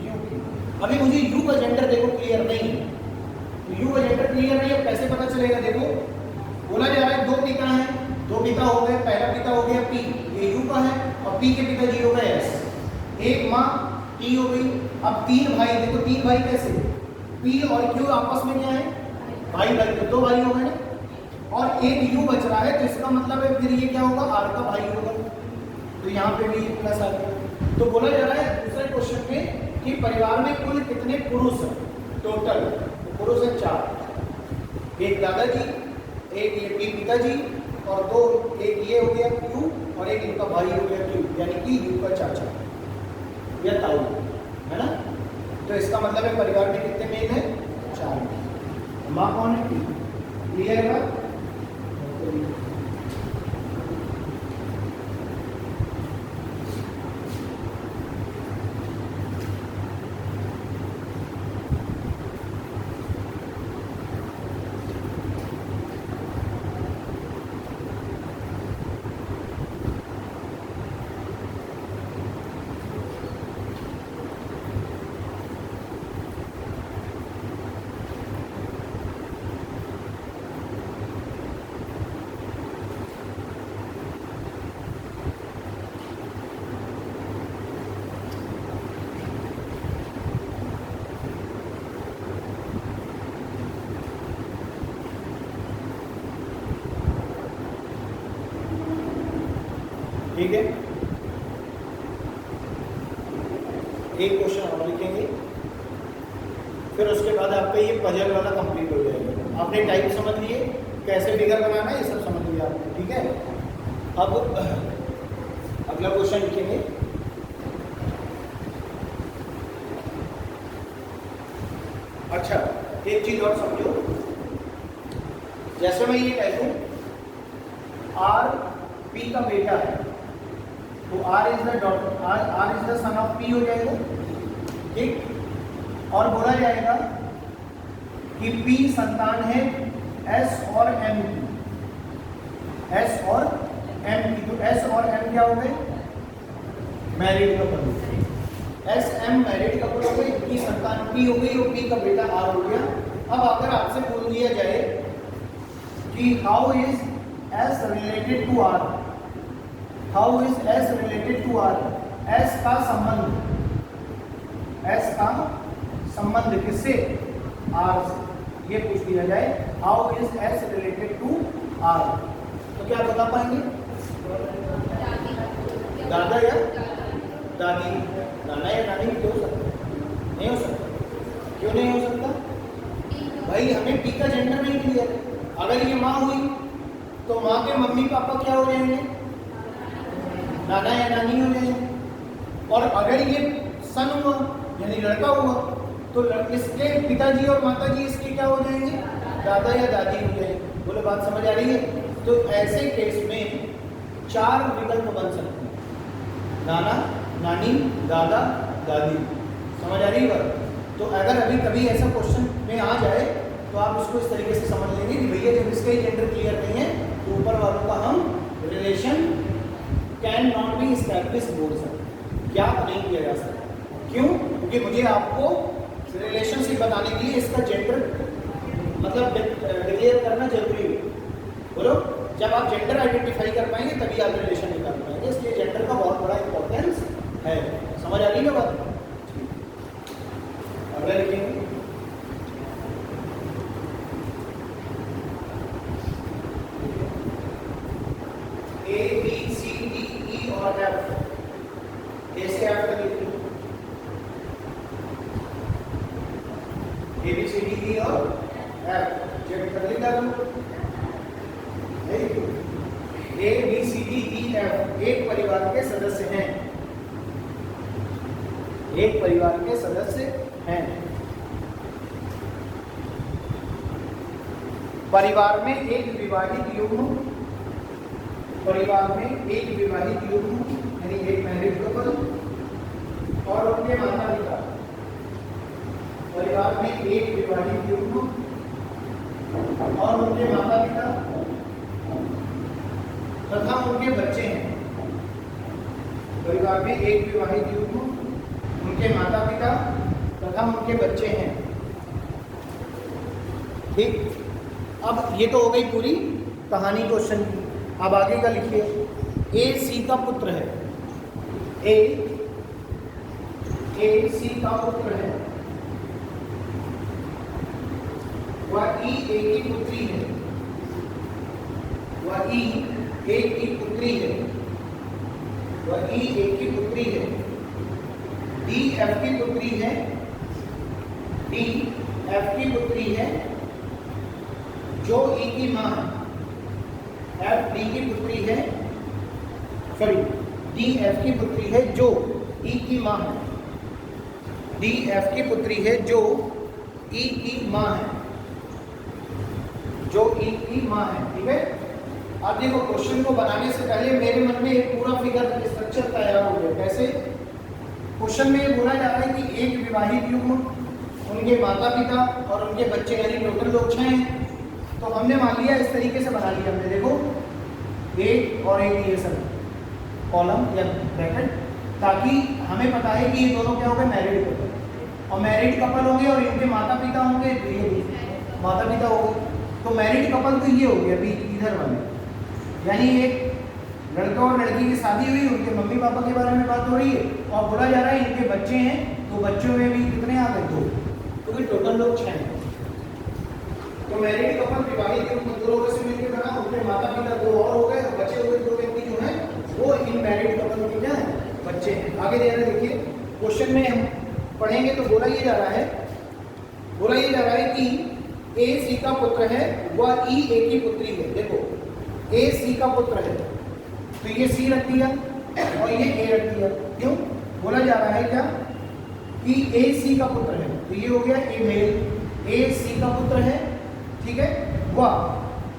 यू की। अभी मुझे यू का जेंडर देखो क्लियर नहीं है, तो यू का जेंडर क्लियर नहीं है, कैसे पता चलेगा? देखो बोला जा रहा है 2 पिता हैं, 2 पिता हो गए। पहला पिता हो गया पी, ये यू का है, और पी के पिता जी हो गए एस। एक माँ टी हो गई। अब 3 भाई, देखो 3 भाई कैसे, पी और क्यू आपस में क्या है, भाई भाई, तो 2 भाई हो गए ना, और एक यू बच रहा है, तो इसका मतलब है फिर ये क्या होगा, आर का भाई होगा। तो यहाँ पे भी प्लस आ गया। तो बोला जा रहा है दूसरे क्वेश्चन में कि परिवार में कुल कितने पुरुष हैं, टोटल पुरुष हैं 4। एक दादाजी, एक ये पी पिताजी, और 2 एक ये हो गया क्यू और एक इनका भाई हो गया क्यू, यानी कि यू का चाचा या ताऊ, है ना। तो इसका मतलब है परिवार में कितने मेल हैं, 4। माँ कौन है, क्लियर है बात? ठीक है, एक क्वेश्चन और लिखेंगे, फिर उसके बाद आपका ये पजल वाला कंप्लीट हो जाएगा। आपने टाइप समझ लिए, कैसे फिगर बनाना है, ये सब समझ लिया आपने। ठीक है, अब अगला क्वेश्चन लिखेंगे। अच्छा, एक चीज और समझो, जैसे मैं ये कह दूं आर पी का बेटा है, तो R is the daughter, R is the son of P हो जाएगा। ठीक, और बोला जाएगा कि पी संतान है एस और एम की, एस और एम की। तो एस और एम क्या हो गए? Married couple. S am married couple हो गए, पी संतान पी हो गई और पी का बेटा आर हो गया। अब अगर आपसे पूछ दिया जाए कि how is S related to R, how is S related to R, S का संबंध, एस का संबंध किससे? आर से। ये पूछ दिया जाए how is S related to R, तो क्या बता पाएंगे? दादा या दादी, नाना या नानी भी हो सकता है, नहीं हो सकता। क्यों नहीं हो सकता भाई? हमें पी का जेंडर नहीं क्लियर है। अगर ये माँ हुई तो माँ के मम्मी पापा क्या हो जाएंगे? नाना या नानी हो जाएंगे। और अगर ये सन हुआ यानी लड़का हुआ तो इसके पिताजी और माताजी इसके क्या हो जाएंगे? दादा या दादी हो जाएंगे। बोले बात समझ आ रही है? तो ऐसे केस में 4 विकल्प बन सकते हैं, नाना, नानी, दादा, दादी। समझ आ रही है बात? तो अगर अभी कभी ऐसा क्वेश्चन में आ जाए तो आप उसको इस तरीके से समझ लेंगे कि भैया जब इसका जेंडर क्लियर नहीं है तो ऊपर वालों का हम relation can not be establish बोल सकते, ज्ञात नहीं किया जा सकता। क्यों? क्योंकि मुझे आपको रिलेशनशिप बताने के लिए इसका जेंडर मतलब डिक्लेयर करना जरूरी है। बोलो, जब आप जेंडर आइडेंटिफाई कर पाएंगे तभी आप रिलेशन निकाल पाएंगे। इसलिए जेंडर का बहुत बड़ा इंपॉर्टेंस है। समझ आ रही है बात? अगला लिखेंगे ए बी सी डी ई और एफ। कैसे एफ का लिखेंगे? ए बी सी डी ई और एफ चेक कर लेता हूं। A B C D E F एक परिवार के सदस्य हैं, एक परिवार के सदस्य हैं। परिवार में एक विवाहित युग्म, परिवार में एक विवाहित युग्म यानी एक मैरिड कपल और उनके माता पिता, परिवार में एक विवाहित युग्म और उनके माता पिता तथा उनके बच्चे हैं। परिवार में एक विवाहित युग्म, उनके माता पिता तथा उनके बच्चे हैं। ठीक, अब ये तो हो गई पूरी कहानी क्वेश्चन की। अब आगे का लिखिए। ए सी का पुत्र है, ए सी का पुत्र है, वह ई ए की पुत्री है, वह ई ए की पुत्री है, वह ई ए की पुत्री है। डी एफ की पुत्री है, डी एफ की पुत्री है जो ई की मां है। एफ डी की पुत्री है, सॉरी डी एफ की पुत्री है जो ई की मां है। डी एफ की पुत्री है जो ई की मां है, जो ई की मां है। ठीक है, अब देखो क्वेश्चन को बनाने से पहले मेरे मन में एक पूरा फिगर स्ट्रक्चर तैयार हो गया। कैसे? क्वेश्चन में ये बोला जा रहा है कि एक विवाहित युग्म, उनके माता पिता और उनके बच्चे यानी टोटल लोग 6 हैं। तो हमने मान लिया इस तरीके से बना लिया हमने। देखो एक और एक ये सब कॉलम या ब्रैकेट, ताकि हमें पता है कि ये दोनों क्या हो गए? Married couple. और मैरिड कपल होंगे और इनके माता पिता होंगे, तो ये माता पिता हो गए। तो मैरिड कपल तो ये हो गया बीच इधर वाले, यानी एक लड़का और लड़की की शादी हुई, उनके मम्मी पापा के बारे में बात हो रही है और बोला जा रहा है इनके बच्चे हैं। तो बच्चों में भी कितने आ गए? 2, क्योंकि टोटल लोग 6 हैं। तो मैरिड कपल विवाहित युग्म 2 लोगों से मिलकर बना, उनके माता पिता 2 और हो गए, तो बचे हुए 2 व्यक्ति जो हैं वो इन आगे दे रहा है, देखिए क्वेश्चन में हम पढ़ेंगे तो बोला ये जा रहा है कि ए सी का पुत्र है व ई ए की पुत्री है। देखो ए सी का पुत्र है तो ये सी रख दिया और ये ए रख दिया। क्यों? बोला जा रहा है क्या कि ए सी का पुत्र है, तो ये हो गया ए मेल, ए सी का पुत्र है, ठीक है, व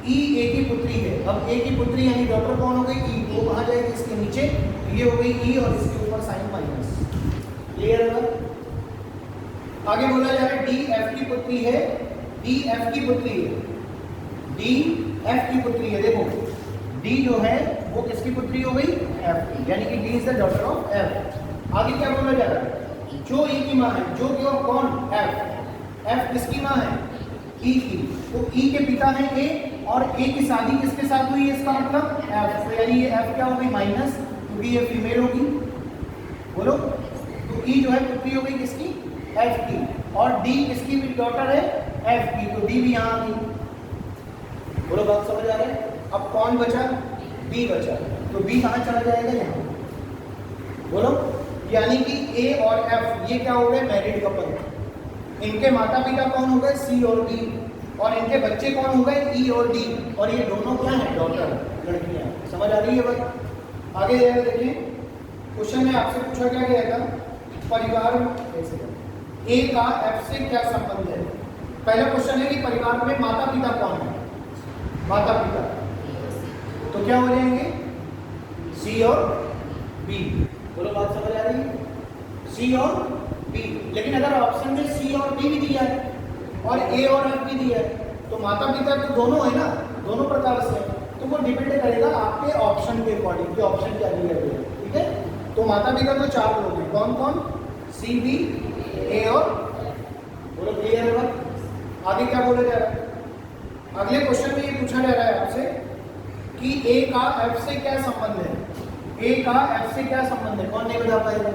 ई ए की पुत्री है। अब ए की पुत्री यानी डॉटर कौन हो गई? ई, वो कहाँ जाएगी? इसके नीचे, तो ये हो गई ई और इसके ऊपर साइन माइनस। क्लियर है? आगे बोला जा रहा है डी एफ की पुत्री है, डी एफ की पुत्री है, डी एफ की पुत्री है। देखो डी जो है वो किसकी पुत्री हो गई? एफ की, यानी कि D is the daughter of F. आगे क्या बोला जा रहा है? जो ई की माँ है, जो क्यों कौन? एफ। एफ किसकी माँ है? ई की। तो ई के पिता है ए और ए की शादी किसके साथ हुई है? इसका मतलब एफ। तो यानी ये एफ क्या हो गई? माइनस, क्योंकि ये फीमेल होगी। बोलो, तो ई जो है पुत्री हो गई किसकी? एफ की। और डी किसकी भी डॉटर है? एफ की, तो डी भी यहाँ आ गई। बोलो, बात समझ आ रहा है? अब कौन बचा? बी बचा, तो बी कहाँ चला जाएगा? यहाँ। बोलो, यानी कि ए और एफ ये क्या हो गए? Married couple. इनके माता पिता कौन हो गए? सी और डी, और इनके बच्चे कौन हो गए? ई और डी, और ये दोनों क्या है? डॉटर, लड़कियां। समझ आ रही है बात? आगे देखिए क्वेश्चन में आपसे पूछा क्या गया था? परिवार कैसे ए का एफ से क्या संबंध है? पहला क्वेश्चन है कि परिवार में माता पिता कौन है? माता पिता, तो क्या हो जाएंगे? सी और बी। बोलो, बात समझ आ रही है? सी और बी। लेकिन अगर ऑप्शन में सी और बी भी दिया है और ए और एफ भी दिया है, तो माता पिता तो दोनों है ना, दोनों प्रकार से है, तो वो डिपेंड करेगा आपके ऑप्शन के अकॉर्डिंग कि ऑप्शन क्या दिया गया है। ठीक है, तो माता पिता तो चार लोग हैं, कौन कौन? सी, बी, ए और। बोलो, क्लियर है बात? आगे क्या बोला जा रहा है? अगले क्वेश्चन में ये पूछा जा रहा है आपसे कि ए का एफ से क्या संबंध है? ए का एफ से क्या संबंध है? कौन नहीं बता पाएगा?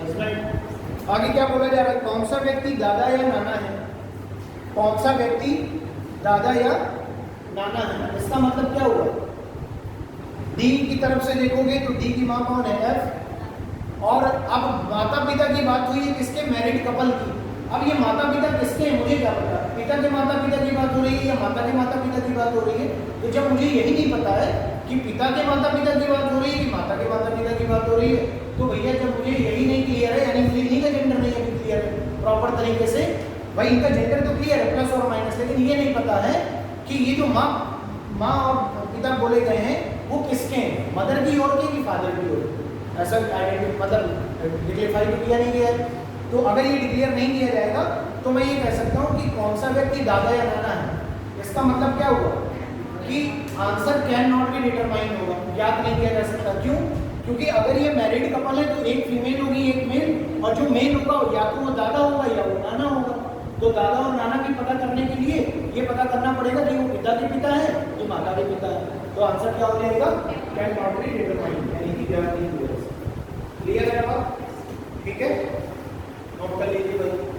हस्बैंड। आगे क्या बोला जा रहा है? कौन सा व्यक्ति दादा या नाना है? कौन सा व्यक्ति दादा या नाना है? इसका मतलब क्या हुआ? डी की तरफ से देखोगे तो डी की माँ कौन है? एफ। और अब माता पिता की बात हुई है किसके? मैरिड कपल की। अब ये माता पिता किसके हैं मुझे क्या पता? पिता के माता पिता की बात हो रही है या माता के माता पिता की बात हो रही है? तो जब मुझे यही नहीं पता है कि पिता के माता पिता की बात हो रही है कि माता के माता पिता की बात हो रही है, तो भैया जब मुझे यही नहीं क्लियर है, यानी मुझे इन्हीं का जेंडर नहीं अभी क्लियर है प्रॉपर तरीके से, भाई इनका जेंडर तो क्लियर है प्लस और माइनस, लेकिन ये नहीं पता है कि ये जो माँ और पिता बोले गए हैं वो किसके हैं? मदर की ओर के कि फादर की ओर? ऐसा मतलब डिक्लेरिफाई तो किया नहीं गया है। तो अगर ये डिक्लेयर नहीं किया जाएगा तो मैं ये कह सकता हूँ कि कौन सा व्यक्ति दादा या नाना है। इसका मतलब क्या हुआ कि answer can not be determine होगा, याद नहीं किया जा सकता। क्यों? क्योंकि अगर ये मैरिड कपल है तो एक फीमेल होगी एक मेल, और जो मेल होगा या तो वो दादा होगा या वो नाना होगा। तो दादा और नाना की पता करने के लिए ये पता करना पड़ेगा कि वो पिता के पिता है कि माता के पिता है। तो आंसर क्या हो जाएगा? कैन नॉट बी डिटरमाइन, यानी कि क्लियर है बात? ठीक है, नोट कर लीजिए भाई।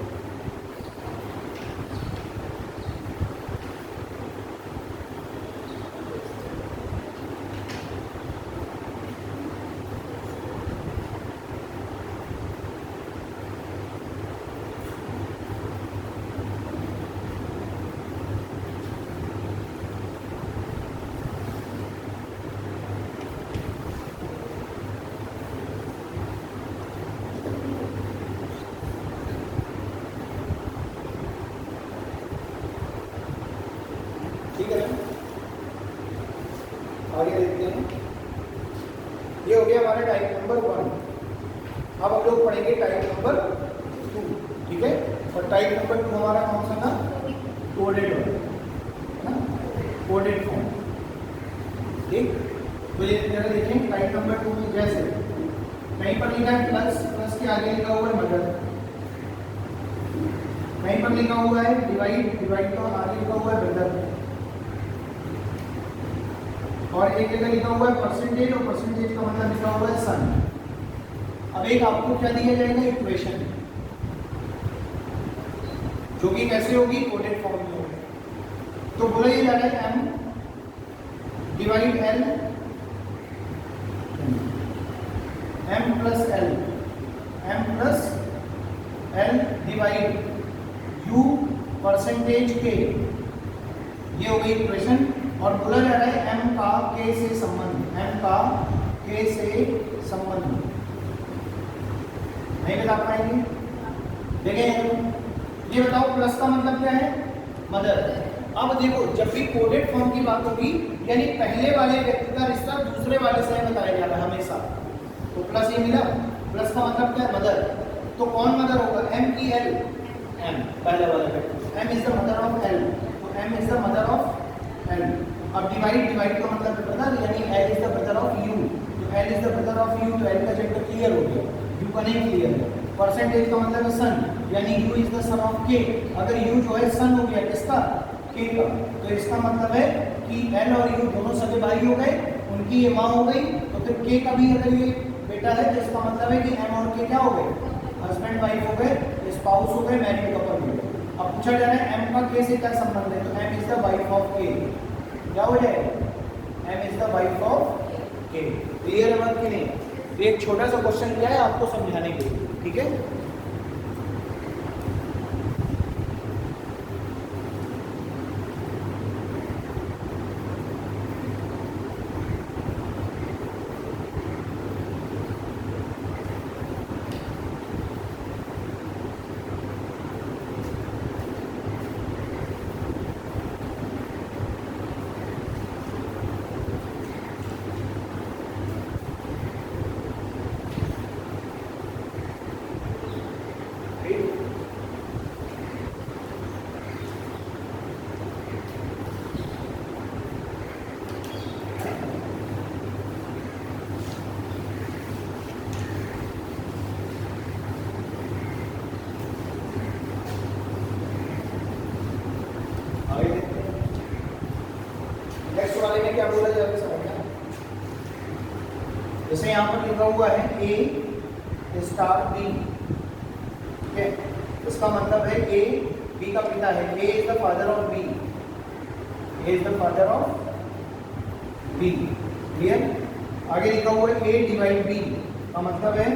ठीक है, आगे देखते हैं। ये हो गया हमारा टाइप नंबर 1। अब हम लोग पढ़ेंगे टाइप नंबर 2। ठीक है, और टाइप नंबर 2 हमारा कौन सा था? कोडेड है ना, कोडेड फॉर्म। ठीक, तो ये जरा देखें टाइप नंबर 2 में जैसे कहीं पर लिखा है प्लस, प्लस के आगे लिखा हुआ है मदर, कहीं पर लिखा हुआ है डिवाइड, डिवाइड का आगे लिखा हुआ है ब्रदर, और एक जगह लिखा हुआ है परसेंटेज, और परसेंटेज का मतलब लिखा हुआ है सन। अब एक आपको क्या दिया जाएगा? इक्वेशन, जो कि कैसे होगी? कोडेड फॉर्म में होगी। तो बोला ये जा रहा है m divide l, m plus l L divide you percentage के, ये हो गई इक्वेशन। और बोला जा रहा है एम का के से संबंध, एम का के से संबंध नहीं बता पाएंगे, देखें। ये बताओ प्लस का मतलब क्या है, मदर। अब देखो जब भी कोडेड फॉर्म की बात होगी यानी पहले वाले व्यक्ति का रिश्ता दूसरे वाले से बताया जा रहा है हमेशा, तो प्लस ये मिला। प्लस का मतलब क्या है, मदर। तो कौन मदर होगा, एम की एल, एम पहले वाला व्यक्ति, M is the mother of L, तो M is the mother of L. अब डिवाइड, डिवाइड का मतलब पता यानी L is the brother of U, तो L is the brother of U, तो एल का चैप्टर क्लियर हो गया, यू का नहीं क्लियर है। परसेंटेज का मतलब है सन, यानी U is the son of के। अगर यू जो है सन हो गया किसका, के का, तो इसका मतलब है कि एल और यू दोनों सगे भाई हो गए, उनकी ये माँ हो गई, तो फिर के का भी अगर ये बेटा है तो इसका मतलब है कि एम और के क्या हो गए, हस्बैंड वाइफ हो गए, स्पाउस हो गए, मैरिड कपल हो गए। अब पूछा जा रहा है एम का के से क्या संबंध है, तो M is the wife of K, क्या हो जाएगा, M is the wife of K. Clear है बात कि नहीं? एक छोटा सा क्वेश्चन क्या है आपको समझाने के लिए, ठीक है। नेक्स्ट वाले में क्या बोला जाता है समझना। जैसे यहाँ पर लिखा हुआ है ए स्टार बी, ठीक है, इसका मतलब है ए बी का पिता है, A is the father of B, A is the father of B. Clear? आगे लिखा हुआ है ए डिवाइड बी का मतलब है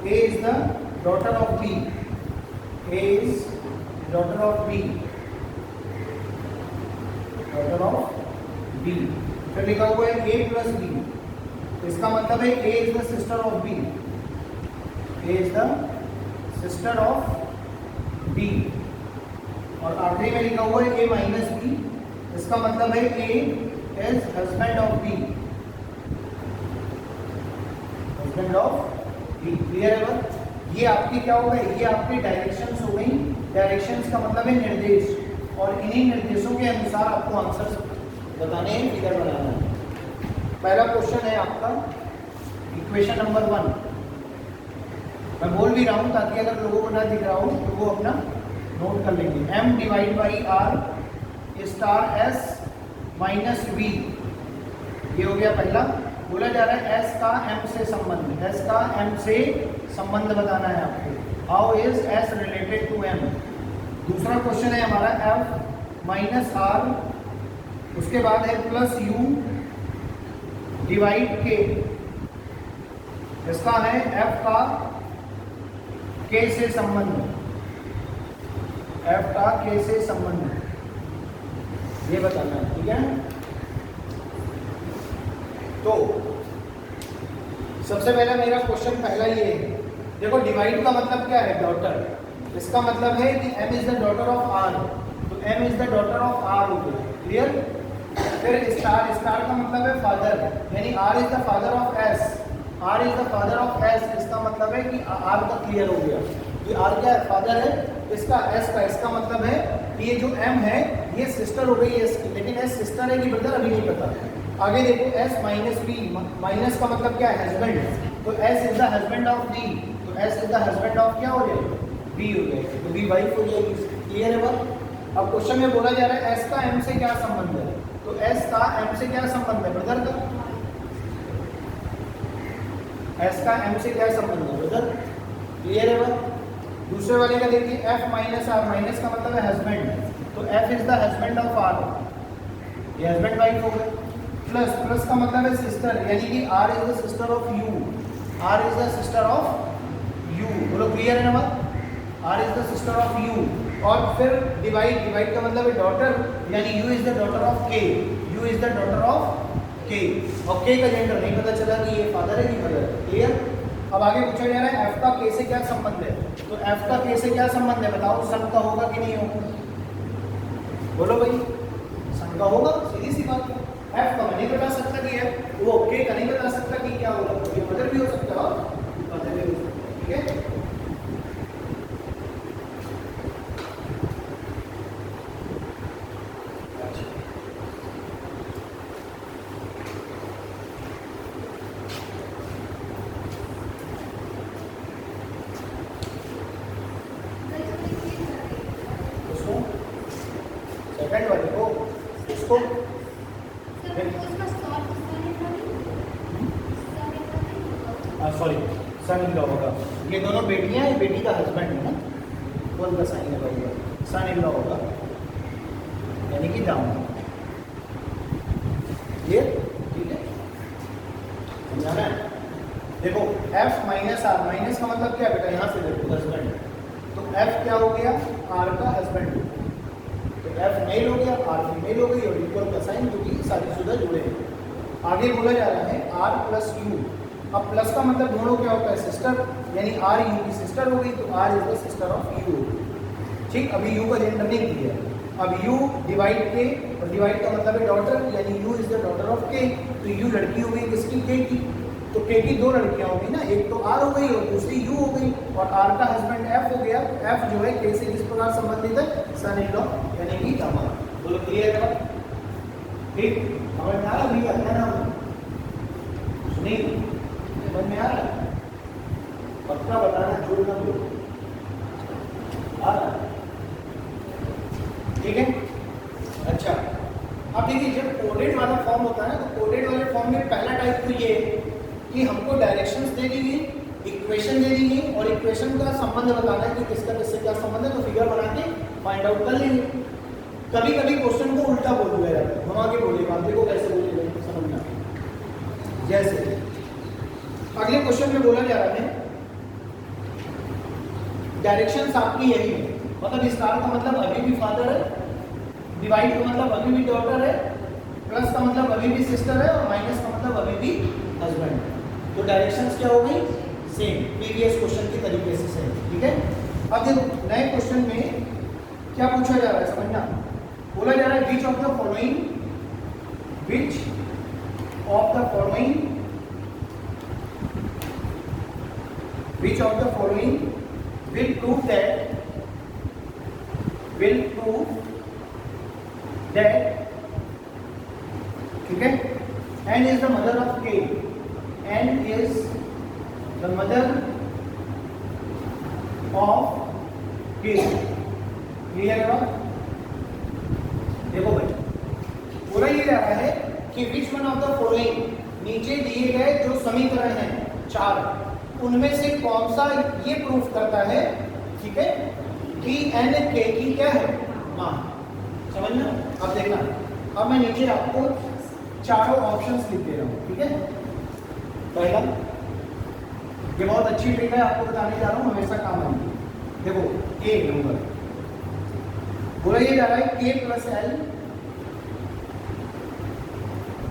A is the daughter of B, A is daughter of B, daughter of B. फिर लिखा हुआ है ए प्लस बी, इसका मतलब है A is the sister of B, A is the sister of B. और आखिरी में लिखा हुआ है ए माइनस बी, इसका मतलब है A is husband of B, husband of B. Clear है बात? ये आपकी क्या हो गई, ये आपकी डायरेक्शंस हो गई। डायरेक्शंस का मतलब है निर्देश, और इन्हीं निर्देशों के अनुसार आपको आंसर बताने हैं, फिगर बनाना है। पहला क्वेश्चन है आपका इक्वेशन नंबर 1। मैं बोल भी रहा हूँ ताकि अगर लोगों को ना दिख रहा हो तो वो अपना नोट कर लेंगे। m divide by R star S minus V, ये हो गया पहला। बोला जा रहा है s का m से संबंध, s का m से संबंध बताना है आपको। How is s related to m। दूसरा क्वेश्चन है हमारा f माइनस आर, उसके बाद है प्लस u डिवाइड के, इसका है f का k से संबंध, f का k से संबंध, ये बताना है, ठीक है। तो सबसे पहला मेरा क्वेश्चन पहला ये है, देखो डिवाइड का मतलब क्या है, डॉटर। इसका मतलब है कि m is the daughter of r, तो m is the daughter of r हो गया। क्लियर? फिर स्टार, स्टार का मतलब है फादर, यानी r is the father of s, r is the father of s, इसका मतलब है कि r का क्लियर हो गया कि r क्या है, फादर है इसका, s का, इसका मतलब है कि ये जो m है ये सिस्टर हो गई s की, लेकिन s सिस्टर है कि ब्रदर अभी नहीं पता। आगे देखो s माइनस b, माइनस का मतलब क्या है, हस्बैंड, तो s is the husband of b, तो s is the husband of क्या हो जाएगा, b हो जाएगा, तो b वाइफ हो जाएगी। क्लियर है बात? अब क्वेश्चन में बोला जा रहा है s का m से क्या संबंध है, तो s का m से क्या संबंध है, ब्रदर का, s का m से क्या संबंध है, ब्रदर। क्लियर है बात? दूसरे वाले का देखिए f माइनस आर, माइनस का मतलब है हस्बैंड, तो f is the husband of r, ये हस्बैंड वाइफ हो गए। प्लस, प्लस का मतलब है सिस्टर, यानी कि r is the sister of u, r is the sister of u। बोलो क्लियर है ना बात? R is the sister of U, और फिर डिवाइड का मतलब है डॉटर, यानी U is the daughter of K, U is the daughter of K, और के का जेंडर नहीं पता चला कि ये फादर है कि मदर है। क्लियर। अब आगे पूछा जा रहा है एफ का के से क्या संबंध है, तो एफ का के से क्या संबंध है बताओ, सन का होगा कि नहीं होगा, बोलो भाई, सन का होगा, सीधी सी बात है। एफ का मैं नहीं बता सकता कि है, वो के का नहीं बता सकता कि क्या होगा, ये मदर भी हो सकता है और फादर भी हो सकता है। ठीक है, सेकंड वाले को उसको सॉरी सन इन लॉ होगा, ये दोनों बेटियां हैं, बेटी का हस्बैंड है ना, कौन का साइन है भाई, सन इन लॉ होगा यानी कि दामाद। ये ठीक है, समझाना है। देखो F माइनस आर, माइनस का मतलब क्या है बेटा, यहाँ से देखो हस्बैंड, तो F क्या हो गया, R का हस्बैंड, तो F मेल हो गया, R फीमेल हो गई, और इक्वल का साइन जो कि शादीशुदा जुड़े हैं। आगे बोला जा रहा है R प्लस यू, अब प्लस का मतलब दोनों क्या होता है, सिस्टर, यानी R U की सिस्टर हो गई, तो R is the sister of U। ठीक, अभी U का जेंडर नहीं दिया है, अब U डिवाइड के, और डिवाइड का मतलब है डॉटर, यानी U is the daughter of K, तो U लड़की हो गई किसकी, K की, तो K की दो लड़कियां हो गई ना, एक तो R हो गई और दूसरी U हो गई, और R का हस्बैंड F हो गया, तो F जो है K से किस प्रकार संबंधित है, सन इन लॉ यानी कि दामाद। बोलो क्लियर है, ठीक, समझ में आ रहा है, क्या नाम सुनी, समझ में आ रहा है, पक्का बताना, झूठ ना बोलो, आ रहा है, ठीक है। अच्छा, अब देखिए जब कोडेड वाला फॉर्म होता है ना, तो कोडेड वाले फॉर्म में पहला टाइप तो ये है कि हमको डायरेक्शंस दे दी गई, इक्वेशन दे दी गई, और इक्वेशन का संबंध बताना है कि किसका किससे क्या संबंध है, तो फिगर बना के फाइंड आउट कर लेंगे। कभी कभी क्वेश्चन को उल्टा बोल दिया जाता है, घुमा के बोलेगा, आप देखो कैसे बोलेगा, समझना। जैसे अगले क्वेश्चन में बोला जा रहा है डायरेक्शंस आपकी यही है, मतलब स्टार का मतलब अभी भी फादर है, डिवाइड का मतलब अभी भी डॉटर है, प्लस का मतलब अभी भी सिस्टर है, और माइनस का मतलब अभी भी हस्बैंड है। तो डायरेक्शंस क्या हो गई, सेम, प्रीवियस क्वेश्चन के तरीके से सेम। ठीक है, अब देखो नए क्वेश्चन में क्या पूछा जा रहा है, समझना। बोला जा रहा है which of the following, which of the following, which of the following will prove that ठीक है, n is the mother of k, n is the mother of k। Clear है, देखो भाई पूरा ये जा रहा है कि which one of the following, नीचे दिए गए जो समीकरण हैं चार, उनमें से कौन सा ये प्रूफ करता है, ठीक है, कि n k की क्या है मान, समझना। अब देखना, अब मैं नीचे आपको चारों ऑप्शंस लिख दे रहा हूँ, ठीक है। पहला, ये बहुत अच्छी ट्रिक है, आपको बताने जा रहा हूँ, हमेशा काम आएगी। देखो ए नंबर बोला ये जा रहा है k plus L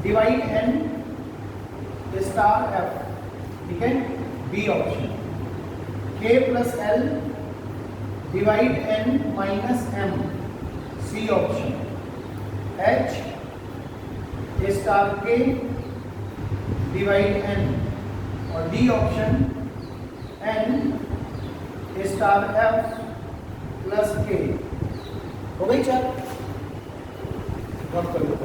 divide n star f, ठीक है, B option, k plus L divide n minus m, C option, h star k divide n, और D option n star f plus k। हो गई चार, कर लो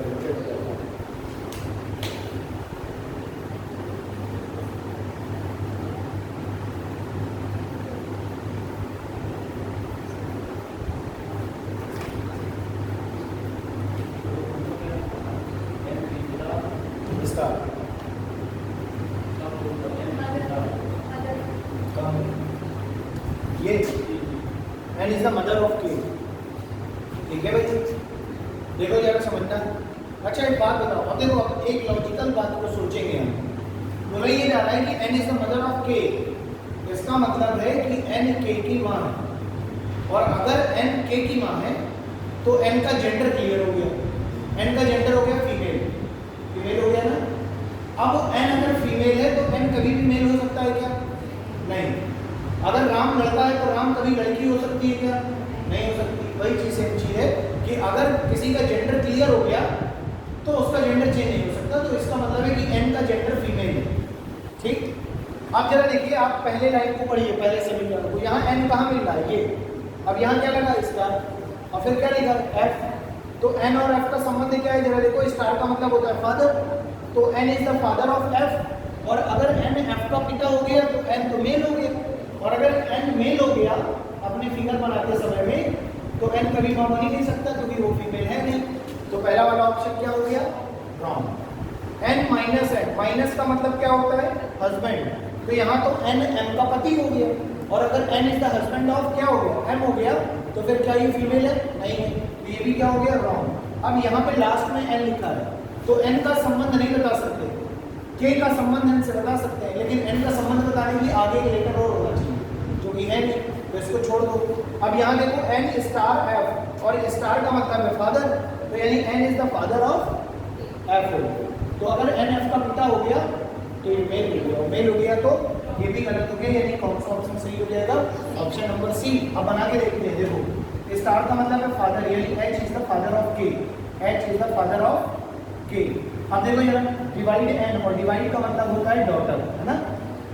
ये n is the mother of k, ठीक है भाई, देखो जरा समझना। अच्छा एक बात बताओ, अब देखो अब एक लॉजिकल बात को सोचेंगे हम, बोला ये जा रहा है कि n is the mother of k, इसका मतलब है कि n k की मां है, और अगर n k की माँ है तो n का जेंडर क्लियर हो गया, n का जेंडर हो गया फीमेल, फीमेल हो गया ना। अब n अगर फीमेल है तो n कभी भी मेल हो सकता है क्या? नहीं। अगर राम लड़का है तो राम कभी लड़की हो सकती है क्या? नहीं हो सकती। वही चीज सेम चीज है कि अगर किसी का जेंडर क्लियर हो गया तो उसका जेंडर चेंज नहीं हो सकता, तो इसका मतलब है कि n का जेंडर फीमेल है। ठीक, अब जरा देखिए, आप पहले लाइन को पढ़िए, पहले समीकरण को। यहाँ n कहाँ मिल रहा है? ये। अब यहाँ क्या लगा? स्टार, और फिर क्या लिखा? f। तो n और f का संबंध क्या है? जरा देखो, स्टार का मतलब होता है फादर, तो n is the father of f। और अगर n f का पिता हो गया तो n तो मेल हो गया, और अगर n मेल हो गया अपने फिगर बनाते समय में, तो n कभी मां बन ही नहीं सकता क्योंकि वो फीमेल है नहीं। तो पहला वाला ऑप्शन क्या हो गया? Wrong. n minus n, minus का मतलब क्या होता है? हस्बैंड, तो यहाँ तो n m का पति हो गया, और अगर n is the husband of क्या हो गया? m हो गया, तो फिर क्या ये फीमेल है? नहीं है, तो ये भी क्या हो गया? रॉन्ग। अब यहाँ पे लास्ट में n लिखा है, तो n का संबंध नहीं बता सकते, k का संबंध n से बता सकते हैं, लेकिन n का संबंध बताने के लिए आगे एक लेटर और होना चाहिए, जो कि है नहीं, तो इसको छोड़ दो। अब यहाँ देखो n स्टार f, और स्टार का मतलब है फादर, तो यानी n is the father of f। तो अगर n f का पिता हो गया तो ये मेल हो गया, मेल हो गया तो ये भी गलत हो गया, यानी कौन सा ऑप्शन सही हो जाएगा? Option number C. अब बना के देखते हैं, देखो स्टार का मतलब है फादर, यानी h is the father of k, h is the father of k। अब देखो जरा, डिवाइड n, और डिवाइड का मतलब होता है डॉटर, है ना,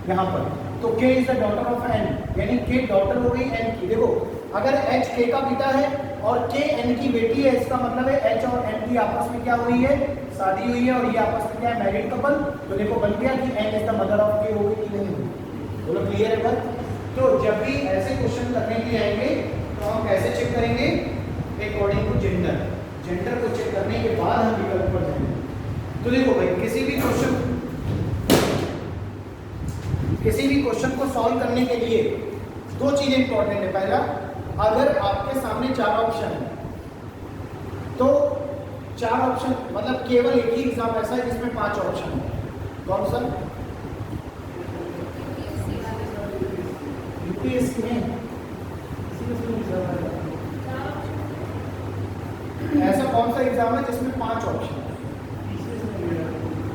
यहाँ पर। तो k is the daughter of n, यानी k डॉटर हो गई n की। देखो अगर h k का पिता है और k n की बेटी है, इसका मतलब है h और n की आपस में क्या हुई है? शादी हुई है, और ये आपस में क्या है? Married couple. तो देखो बन गया कि n is the mother of k, हो गई कि नहीं? बोलो क्लियर है बात? तो जब भी ऐसे क्वेश्चन करने के लिए आएंगे तो हम कैसे चेक करेंगे? अकॉर्डिंग टू जेंडर, जेंडर को चेक करने के बाद हम विकल्प पर जाएंगे। तो देखो भाई, किसी भी क्वेश्चन को सॉल्व करने के लिए दो चीजें इंपॉर्टेंट है। पहला, अगर आपके सामने चार ऑप्शन है तो चार ऑप्शन मतलब केवल एक ही एग्जाम ऐसा है जिसमें 5 ऑप्शन है। कौन सा? यूपीएससी में ऐसा कौन सा एग्जाम है जिसमें 5 ऑप्शन है?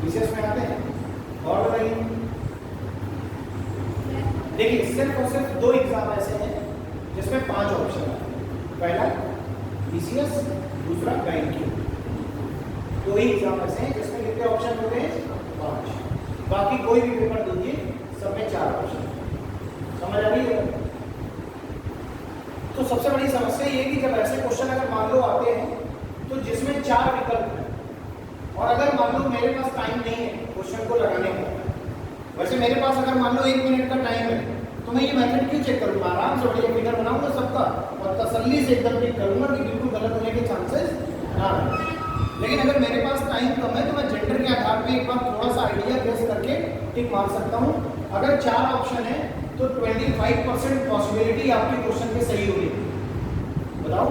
बीसीएस में आते हैं। और बताइए, देखिए सिर्फ और सिर्फ 2 एग्जाम ऐसे हैं जिसमें 5 ऑप्शन है। पहला बीसीएस, दूसरा बैंक। 2 ही एग्जाम ऐसे हैं जिसमें कितने ऑप्शन होते हैं? 5। बाकी कोई भी पेपर दीजिए, सब में 4 ऑप्शन। समझ आ रही है? तो सबसे बड़ी समस्या ये है कि जब ऐसे क्वेश्चन अगर मान लो आते हैं तो जिसमें 4 विकल्प हैं, और अगर मान लो मेरे पास टाइम नहीं है क्वेश्चन को लगाने का, वैसे मेरे पास अगर मान लो 1 मिनट का टाइम है, तो मैं ये मेथड क्यों चेक करूंगा? आराम से बढ़िया फिगर बनाऊंगा सबका, और तसल्ली से एकदम टिक करूंगा कि बिल्कुल गलत होने के चांसेस ना रहे। लेकिन अगर मेरे पास टाइम कम है तो मैं जेंडर के आधार पे एक बार थोड़ा सा आइडिया गेस करके टिक मार सकता हूँ। अगर 4 ऑप्शन है तो 25% पॉसिबिलिटी आपके क्वेश्चन के सही होगी। बताओ,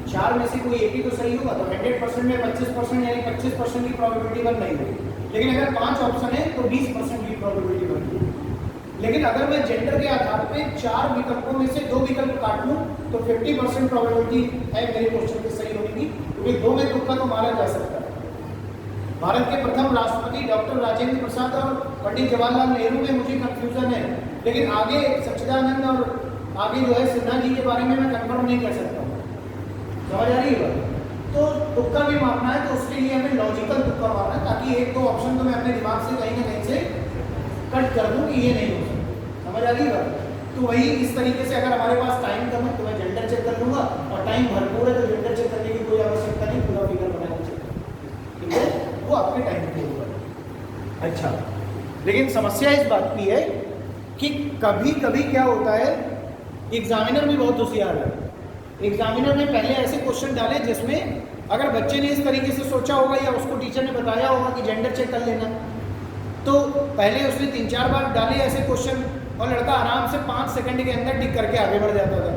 4 में से कोई एक ही तो सही होगा, तो 100% में 25% यानी 25% की प्रोबेबिलिटी बन रही है। लेकिन अगर 5 ऑप्शन है तो 20% की प्रोबेबिलिटी बन रही है। लेकिन अगर मैं जेंडर के आधार पे 4 विकल्पों में से 2 विकल्प काट लूं तो 50% प्रोबेबिलिटी है मेरे क्वेश्चन के सही होने की, क्योंकि 2 में तुक्का तो मारा जा सकता है। भारत के प्रथम राष्ट्रपति डॉक्टर राजेंद्र प्रसाद और पंडित जवाहरलाल नेहरू में मुझे कंफ्यूजन है, लेकिन आगे सच्चिदानंद और आगे जो है सिन्हा जी के बारे में मैं कंफर्म नहीं कर सकता हूँ। समझ आ रही है बात? तो तुक्का भी मारना है तो उसके लिए हमें लॉजिकल तुक्का मारना है, ताकि 1-2 ऑप्शन तो मैं अपने दिमाग से कहीं ना कहीं से कट कर दूं कि ये नहीं हो सकता। समझ आ रही बात? तो वही इस तरीके से अगर हमारे पास टाइम कम है तो मैं जेंडर चेक कर लूंगा, और टाइम भरपूर है तो जेंडर चेक करने की कोई आवश्यकता नहीं, पूरा फिगर बनाना चाहिए। ठीक है, वो आपके टाइम के ऊपर। अच्छा, लेकिन समस्या इस बात की है कि कभी कभी क्या होता है, एग्जामिनर भी बहुत होशियार है। एग्जामिनर ने पहले ऐसे क्वेश्चन डाले जिसमें अगर बच्चे ने इस तरीके से सोचा होगा या उसको टीचर ने बताया होगा कि जेंडर चेक कर लेना, तो पहले उसने 3-4 बार डाले ऐसे क्वेश्चन, और लड़का आराम से 5 सेकंड के अंदर टिक करके आगे बढ़ जाता था।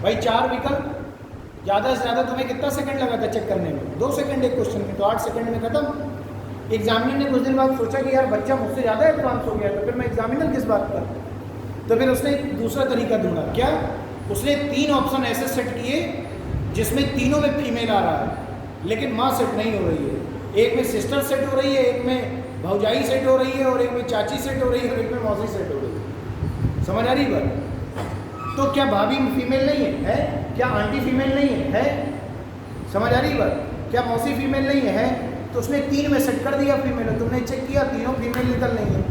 भाई 4 विकल्प, ज़्यादा से ज़्यादा तुम्हें कितना सेकंड लगा था चेक करने में? 2 सेकंड एक क्वेश्चन में, तो 8 सेकंड में खत्म। एग्जामिनर ने कुछ दिन बाद सोचा कि यार बच्चा मुझसे ज़्यादा एडवांस हो गया, तो फिर मैं एग्जामिनर किस बात पर? तो फिर उसने एक दूसरा तरीका ढूंढा। क्या? उसने 3 ऑप्शन ऐसे सेट किए जिसमें तीनों में फीमेल आ रहा है, लेकिन माँ सेट नहीं हो रही है। एक में सिस्टर सेट हो रही है, एक में भौजाई सेट हो रही है, और एक में चाची सेट हो रही है, और एक में मौसी सेट हो रही है। समझ आ रही बात? तो क्या भाभी फीमेल नहीं है? क्या आंटी फीमेल नहीं है? समझ आ रही बात? क्या मौसी फीमेल नहीं है? तो उसने 3 में सेट कर दिया फीमेल, तुमने चेक किया तीनों फीमेल निकल रही है।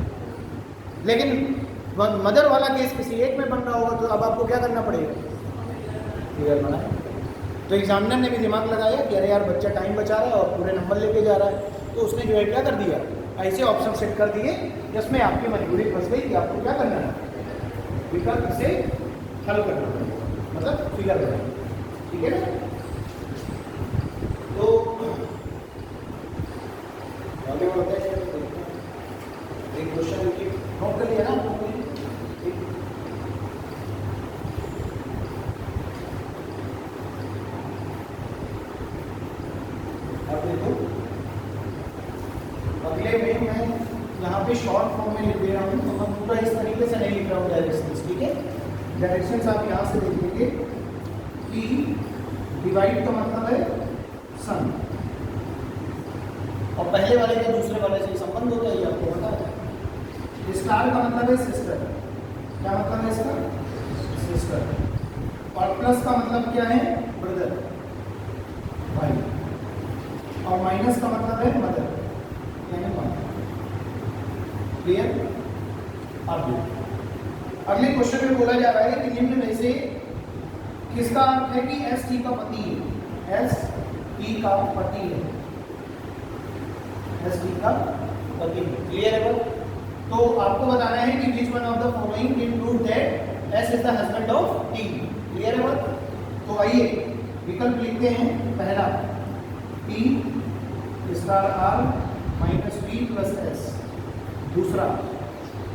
लेकिन मदर वाला केस किसी एक में बन रहा होगा, तो अब आपको क्या करना पड़ेगा? क्लियर बनाए। तो एग्जामिनर ने भी दिमाग लगाया कि अरे यार बच्चा टाइम बचा रहा है और पूरे नंबर लेके जा रहा है, तो उसने जो है क्या कर दिया, ऐसे ऑप्शन सेट कर दिए जिसमें आपकी मजबूरी फंस गई कि आपको क्या करना है, विकल्प से हल करना पड़ेगा, मतलब फिगर बनाना। ठीक है ना? तो आगे बढ़ते हैं। एक क्वेश्चन नोट कर लिया ना? अब देखो, अगले में मैं यहाँ पे शॉर्ट फॉर्म में लिख दे रहा हूँ, तो मैं पूरा इस तरीके से नहीं लिख रहा हूँ डायरेक्शंस। ठीक है? डायरेक्शंस आप यहाँ से देखेंगे कि डिवाइड का मतलब है सन, और पहले वाले का दूसरे वाले से संबंध होता है, ये आपको पता है। स्टार का मतलब है सिस्टर, क्या मतलब है इसका? सिस्टर। और प्लस का मतलब क्या है? ब्रदर, भाई। और माइनस का मतलब है मदर, यानी माँ। क्लियर? अब अगले क्वेश्चन में बोला जा रहा है कि निम्न में से किसका अर्थ है कि एस टी का पति है? एस टी का पति है, एस टी का पति है। क्लियर है? तो आपको बताना है कि which one of the following can prove that S is the husband of T. Clear है? तो आइए विकल्प लिखते हैं। पहला T star R minus B plus S, दूसरा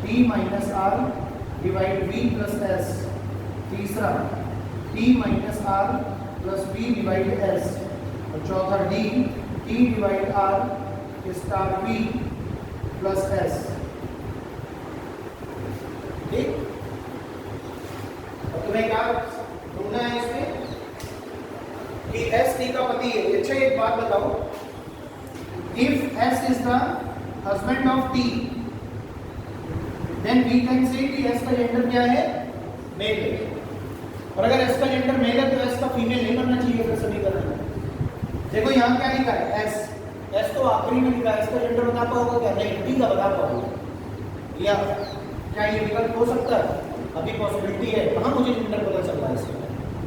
T minus R divide B plus S, तीसरा T minus R plus B divide S, और चौथा D T divide R star B plus S. ठीक? अब तुम्हें क्या ढूंढना है इसमें कि एस टी का पति है। अच्छा एक बात बताओ, if S is the husband of T then we can say कि एस का जेंडर क्या है? मेल है। और अगर एस का जेंडर मेल है तो एस का फीमेल नहीं बनना चाहिए फिर समीकरण में। देखो यहाँ क्या लिखा है? एस, एस तो आखिरी में लिखा है, एस का जेंडर बता पाओगे क्या? नहीं, टी का बता पाओगे। या क्या ये विकल्प हो सकता है? अभी पॉसिबिलिटी है। कहाँ मुझे जेंडर पता चल रहा है इसमें?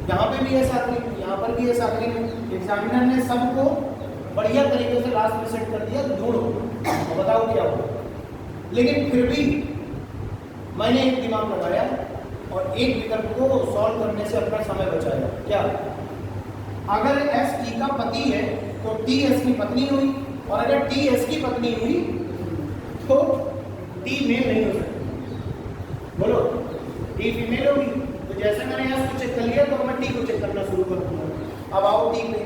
यहाँ पे भी है आखिरी में, यहाँ पर भी है आखिरी में। एग्जामिनर ने सबको बढ़िया तरीके से लास्ट में सेट कर दिया, ढूंढो और बताओ क्या होगा। लेकिन फिर भी मैंने एक दिमाग लगाया और एक विकल्प को सॉल्व करने से अपना समय बचाया। क्या? अगर एस टी का पति है तो टी एस की पत्नी हुई, और अगर टी एस की पत्नी हुई तो टी मेल नहीं हो सकती। बोलो, टी फीमेल होगी। तो जैसे मैंने एस को चेक कर लिया तो मैं टी को चेक करना शुरू कर दूंगा। अब आओ टी पे,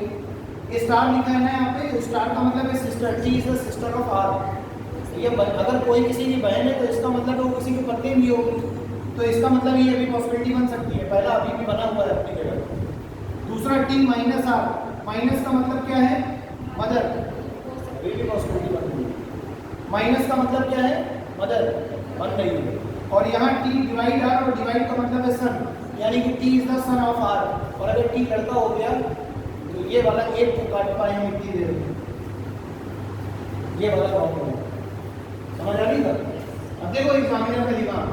स्टार लिखा है ना यहाँ पे, स्टार का मतलब है sister. T is the sister of R. ये अगर कोई किसी की बहन है तो इसका मतलब वो किसी की पत्नी भी होगी, तो इसका मतलब ये भी पॉसिबिलिटी बन सकती है। पहला अभी भी बना हुआ है अपनी जगह। दूसरा टी माइनस आर, माइनस का मतलब क्या है? मदर, ये भी पॉसिबिलिटी बन रही है। माइनस का मतलब क्या है? मदर, बन रही है। और यहाँ टी डिवाइड आर, और डिवाइड का मतलब है सन, यानी कि T is the son of R. और अगर टी लड़का हो गया तो ये वाला एक को काट पाए हम इतनी देर में, ये वाला प्रॉब्लम है। समझ आ रही बात? अब देखो एग्जामिनर का दिमाग,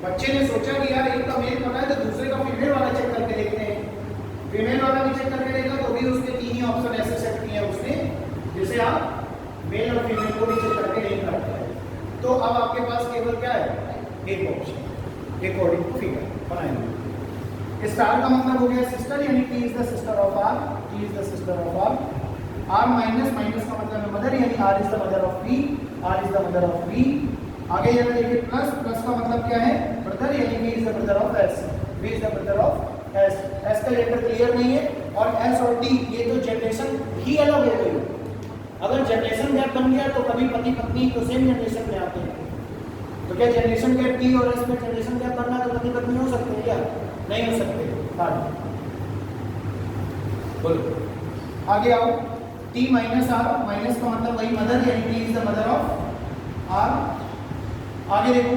बच्चे ने सोचा कि यार एक का मेल पता है तो दूसरे का फीमेल वाला चेक करके देखते हैं। फीमेल वाला भी चेक करके देखा तो भी उसके 3 ही ऑप्शन ऐसे सेट किए हैं उसने जिसे आप मेल और फीमेल को भी चेक करके नहीं कर पाए। तो अब आपके पास केवल क्या है? एक ऑप्शन, अकॉर्डिंग टू फिगर बनाएंगे। स्टार का मतलब हो गया सिस्टर, यानी T is the sister of R, T is the sister of R. R minus, minus का मतलब है मदर, यानी R is the mother of V, R is the mother of V. आगे जरा देखिए प्लस, प्लस का मतलब क्या है? ब्रदर, यानी V is the brother of S, V is the brother of S. S का जेंडर क्लियर नहीं है, और एस और टी ये तो जनरेशन ही अलग हो गई। अगर जनरेशन गैप बन गया तो कभी पति पत्नी तो सेम जनरेशन में आते हैं, तो क्या जनरेशन गैप टी और एस में जनरेशन गैप बनना तो पति पत्नी हो सकते हैं क्या? नहीं हो सकते। बोलो आगे आओ। टी माइनस आर, माइनस का मतलब वही मदर, यानी T is the mother of R. आगे देखो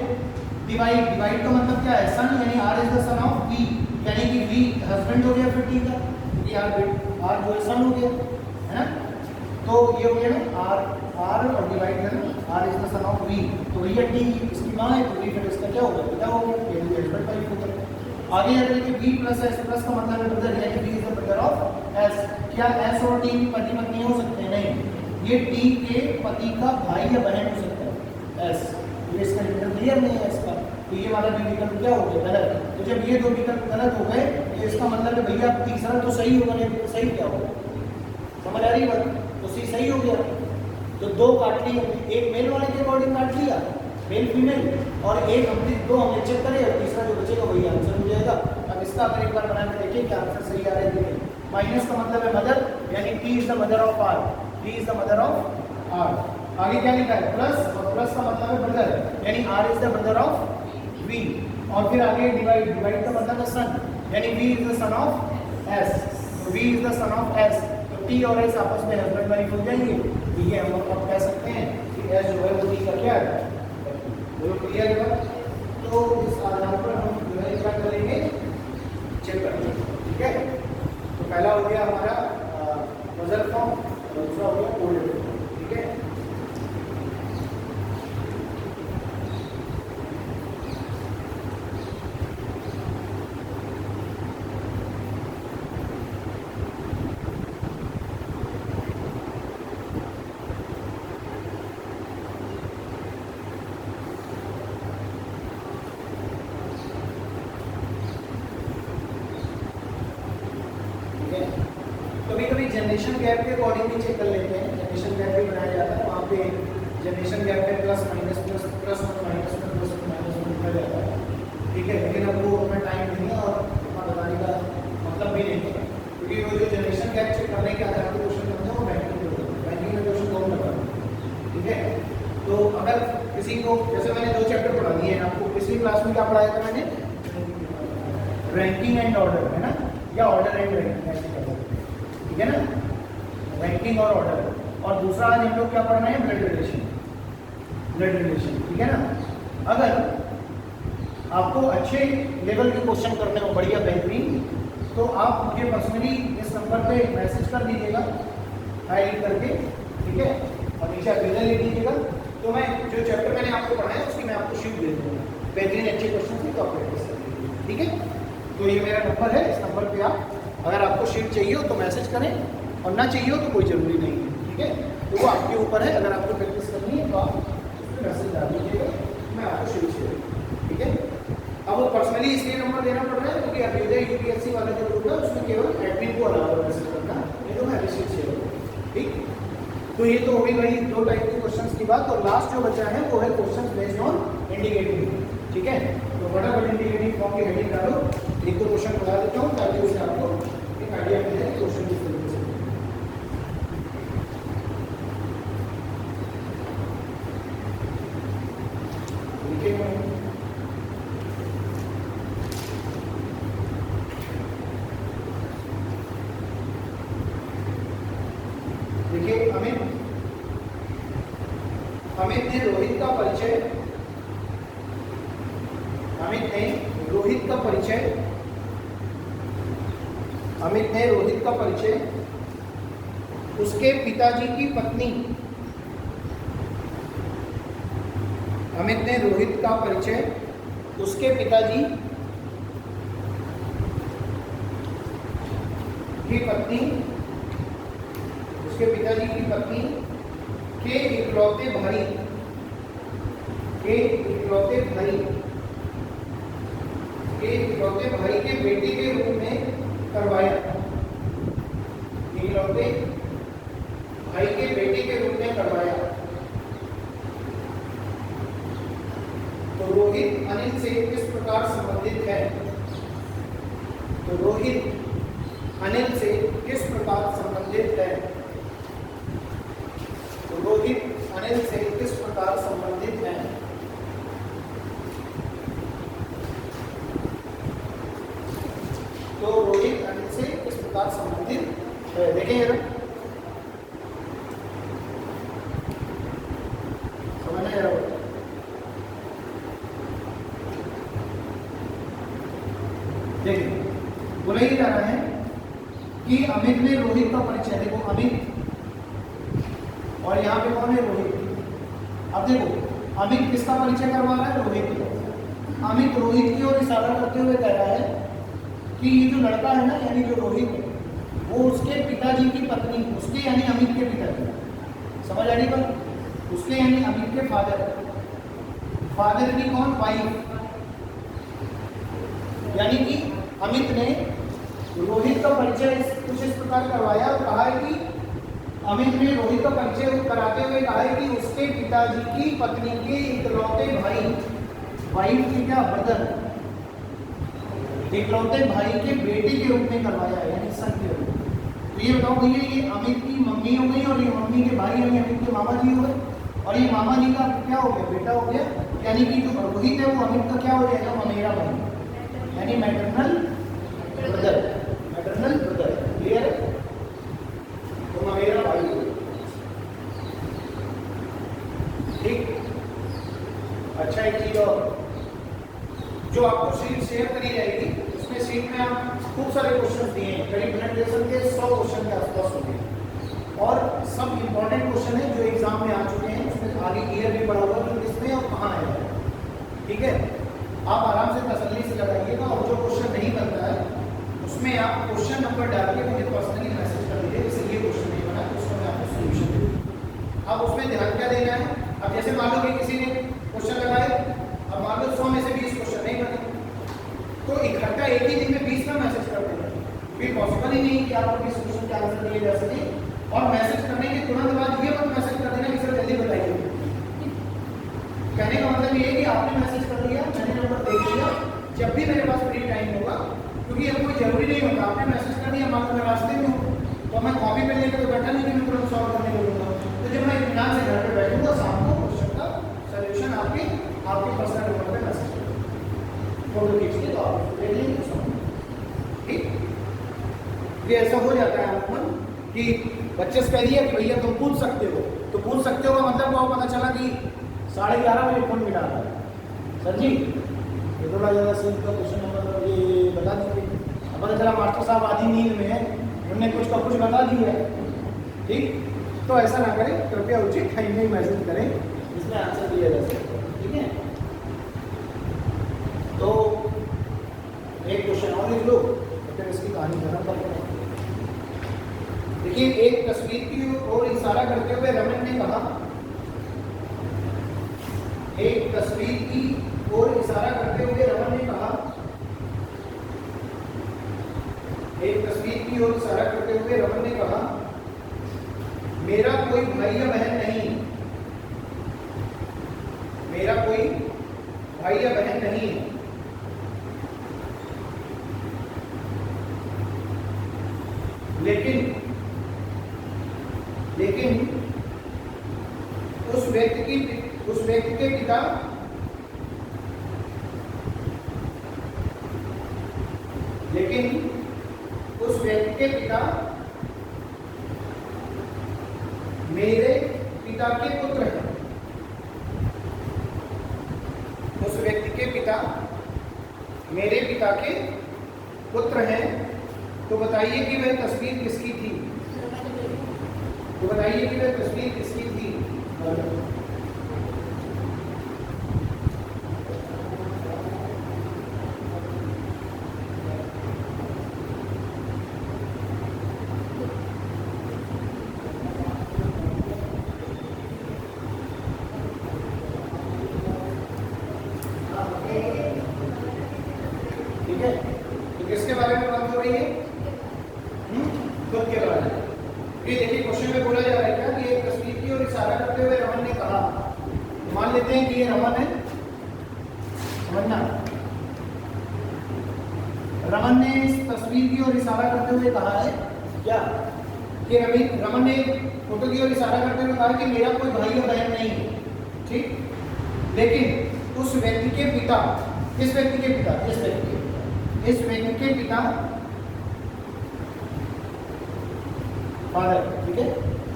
डिवाइड, डिवाइड का मतलब क्या है, सन, यानी R is the son of V, यानी कि वी हस्बैंड हो गया फिर टी का, क्योंकि आर जो है सन हो गया, है ना। तो ये हो गया ना आर, आर और डिवाइड है ना, R is the son of V, तो भैया टी इसकी माँ है, तो वी फिर इसका क्या होगा, पिता हो गया, ये भी हस्बैंड वाइफ हो गया। आगे याद रखिए वी प्लस एस, प्लस का मतलब है ब्रदर, यानी V is the brother of S. क्या एस और टी पति पत्नी हो सकते हैं? नहीं, ये टी के पति का भाई या बहन हो सकता है एस, ये इसका विकल्प क्लियर नहीं है इसका, तो ये वाला भी विकल्प क्या हो गया, गलत। तो जब ये दो विकल्प गलत हो गए तो इसका मतलब है भैया तीसरा तो सही होगा, नहीं तो सही क्या होगा, समझ आ रही बात, तो सी सही हो गया। तो दो काट लिए, एक मेल वाले के अकॉर्डिंग काट लिया, मेल फीमेल, और एक हमने दो हमने चेक करे, और तीसरा जो बचेगा वही आंसर हो जाएगा। अब इसका अगर एक बार बना के देखिए क्या आंसर सही आ रहा है। देखिए माइनस का मतलब है मदर, यानी T is the mother of R, T is the mother of R. आगे क्या लिखा है प्लस, और प्लस का मतलब है ब्रदर, यानी R is the brother of V. और फिर आगे डिवाइड, डिवाइड का मतलब है सन, यानी V is the son of S, तो V is the son of S, तो टी और एस आपस में हस्बैंड वाइफ हो जाएंगे। तो ये हम अब कह सकते हैं कि एस जो है वो टी का क्या है, बोलो क्लियर है। तो इस आधार पर हम जो है क्या करेंगे, चेक करेंगे, ठीक है। तो पहला हो गया हमारा मदर फॉर्म, और दूसरा हो गया ओल्ड फॉर्म, ठीक है। कभी कभी जनरेशन गैप के अकॉर्डिंग भी चेक कर लेते हैं, जनरेशन गैप भी बनाया जाता है, वहाँ पे जनरेशन गैप में plus minus plus plus one minus one plus one minus one लिखा जाता है, ठीक है। लेकिन अब वो अपना टाइम नहीं है और उतना बताने का मतलब भी नहीं है, क्योंकि वो जो जनरेशन गैप चेक करने के आधार पर क्वेश्चन बनता है वो बैंकिंग में क्वेश्चन कौन लगा, ठीक है। तो अगर किसी को, जैसे मैंने दो चैप्टर पढ़ा दिए हैं आपको, पिछली क्लास में क्या पढ़ाया था मैंने, रैंकिंग एंड ऑर्डर, है ना, या ऑर्डर एंड रैंकिंग ऐसे कर सकते हैं, ठीक है ना, रैंकिंग और ऑर्डर। और दूसरा आज हम लोग क्या पढ़ना है, ब्लड रिलेशन, ब्लड रिलेशन, ठीक है ना। अगर आपको अच्छे लेवल के क्वेश्चन करने हो, बढ़िया बेहतरीन, तो आप मुझे पर्सनली इस नंबर पे मैसेज कर दीजिएगा, हाई लिख करके, ठीक है, और नीचे अवेलेबल लिख दीजिएगा। तो मैं जो चैप्टर मैंने आपको पढ़ाया है उसकी मैं आपको शीट दे दूँगा, बेहतरीन अच्छे क्वेश्चन थे तो आप प्रैक्टिस कर लीजिए, ठीक है। तो ये मेरा नंबर है, इस नंबर पे आप अगर आपको शीट चाहिए हो तो मैसेज करें, और ना चाहिए हो तो कोई ज़रूरी नहीं है, ठीक है। तो वो आपके ऊपर है, अगर आपको प्रैक्टिस करनी है तो आप उसमें मैसेज डाल दीजिएगा, मैं आपको शीट शेयर करूँगा, ठीक है। अब वो पर्सनली इसलिए नंबर देना पड़ रहा है क्योंकि अभ्युदय यूपीएससी वाला जो ग्रुप है उसमें केवल एडमिन को अलाउ मैसेज करना, नहीं तो मैं अभी शीट शेयर करूँगा, ठीक। तो ये तो हो गई भाई दो टाइप के क्वेश्चन की बात, और लास्ट जो बचा है वो है क्वेश्चन बेस्ड ऑन इंडिकेटिव, ठीक है। तो फटाफट इंडिकेटिव फॉर्म की हेडिंग डालो, एक तो क्वेश्चन बता देता हूँ ताकि उससे आपको एक आइडिया मिल जाए क्वेश्चन किस तरीके से। देखिए अमित ने रोहित का परिचय, अमित ने रोहित का परिचय उसके पिताजी की पत्नी, अमित ने रोहित का परिचय उसके पिताजी की पत्नी, उसके पिताजी की पत्नी के इकलौते भाई के बेटे के रूप में करवाया, इकलौते भाई के बेटे के रूप में करवाया। तो रोहित अनिल से किस प्रकार संबंधित है, तो रोहित अनिल से किस प्रकार संबंधित है, तो रोहित अनिल से किस प्रकार संबंधित है। देखें जरा, समझना जरा। देखिए बोला ही जा रहा है कि अमित ने रोहित का परिचय, देखो अमित और यहाँ पे कौन है, रोहित। अब देखो अमित किसका परिचय करवा रहा है, रोहित का। अमित रोहित की ओर इशारा करते हुए कह रहा है कि ये जो लड़का है ना, यानी जो रोहित है, वो उसके पिताजी की पत्नी, उसके यानी अमित के पिताजी, समझ आ रही बात, उसके यानी अमित के फादर की कौन, वाइफ। यानी कि अमित ने रोहित का परिचय कुछ इस प्रकार करवाया और कहा है कि अमित ने रोहित का परिचय कराते हुए कहा है कि उसके पिताजी की पत्नी के इकलौते भाई, वाइफ की क्या, ब्रदर, इकलौते भाई के बेटे के रूप में करवाया है, यानी सन के रूप में। तो ये बताओ भैया, ये अमित की मम्मी हो गई और ये मम्मी के भाई यानी अमित के मामा जी हो गए, और ये मामा जी का क्या हो गया, बेटा हो गया। यानी कि जो रोहित है वो अमित का क्या हो जाएगा, ममेरा भाई, यानी maternal brother, maternal brother, clear है, तो ममेरा भाई, ठीक। अच्छा एक चीज और, जो आपको शीट शेयर करी जाएगी, उसमें शीट में आप खूब सारे क्वेश्चन दिए हैं, करीब प्रेजेंटेशन के 100 क्वेश्चन के आसपास होंगे, और सब इंपॉर्टेंट क्वेश्चन है जो एग्जाम में आ चुके हैं। उसमें आगे ईयर भी पढ़ा हुआ कि किसमें और कहाँ आया है, ठीक है। आप आराम से तसल्ली से लगाइएगा, और जो क्वेश्चन नहीं बनता है उसमें आप क्वेश्चन नंबर डाल के मुझे पर्सनली मैसेज कर दीजिए, जैसे ये क्वेश्चन नहीं बना तो उसका मैं आपको सोल्यूशन दे दूँ। अब उसमें ध्यान क्या देना है, अब जैसे मान लो कि किसी ने क्वेश्चन लगाए, अब मान लो 100 में से 20 क्वेश्चन नहीं बने, तो इकट्ठा एक ही दिन में 20 का मैसेज कर देना, फिर पॉसिबल ही नहीं कि आपको 20 क्वेश्चन के आंसर दिए जा सके। और मैसेज करने के तुरंत बाद ये मत मैसेज कर देना कि सर जल्दी बताइए। कहने का मतलब ये है कि आपने मैसेज कर दिया, मैंने नंबर देख लिया, जब भी मेरे पास फ्री टाइम होगा, क्योंकि अब कोई जरूरी नहीं होता, आपने मैसेज कर दिया, मान लो मैं रास्ते में हूँ तो मैं कॉपी पे लेकर तो बैठा नहीं कि मैं तुरंत सॉल्व करने लगूंगा। तो जब मैं इत्मीनान से घर पे बैठूंगा, शाम को क्वेश्चन का सोल्यूशन आपके पर्सनल नंबर पे मैसेज करूँगा, फोटो खींचिए तो आप ले लेंगे, ठीक। ये ऐसा हो जाता है आपको कि बच्चे से कह दिया कि भैया तुम पूछ सकते हो, तो पूछ सकते हो का मतलब को पता चला कि 11:30 बजे फोन मिला रहा है, सर जी ये थोड़ा ज़्यादा सीन का क्वेश्चन नंबर ये बता दीजिए। अब पता चला मास्टर साहब आधी नींद में है, उन्होंने कुछ का कुछ बता दिया है, ठीक। तो ऐसा ना करें, कृपया उचित टाइम में मैसेज करें जिसमें आंसर दिया जा सके, ठीक है। तो एक क्वेश्चन और लिख लो, फिर इसकी कहानी खत्म करते हैं। देखिए, एक तस्वीर की ओर इशारा करते हुए रमन ने कहा, एक तस्वीर की ओर इशारा करते हुए रमन ने कहा, एक तस्वीर की ओर इशारा करते हुए रमन ने कहा, मेरा कोई भाई या बहन नहीं, मेरा कोई भाई या बहन नहीं है, लेकिन उस व्यक्ति के पिता मेरे पिता के पुत्र हैं। उस व्यक्ति के पिता मेरे पिता के पुत्र हैं। तो बताइए कि वह तस्वीर किसकी थी? तो बताइए कि वह तस्वीर किसकी थी? ठीक है, तो किसके बारे में बात हो रही है? खुद के बारे में। ये देखिए क्वेश्चन में बोला जा रहा है क्या कि एक तस्वीर की ओर इशारा करते हुए रमन ने कहा, मान लेते हैं कि ये रमन है, समझना, रमन ने इस तस्वीर की ओर इशारा करते हुए कहा है क्या कि रमन ने फोटो की ओर इशारा करते हुए कहा कि मेरा कोई भाई या बहन नहीं है, ठीक। लेकिन उस व्यक्ति के पिता, किस व्यक्ति के पिता? इस व्यक्ति के पिता फादर, ठीक है।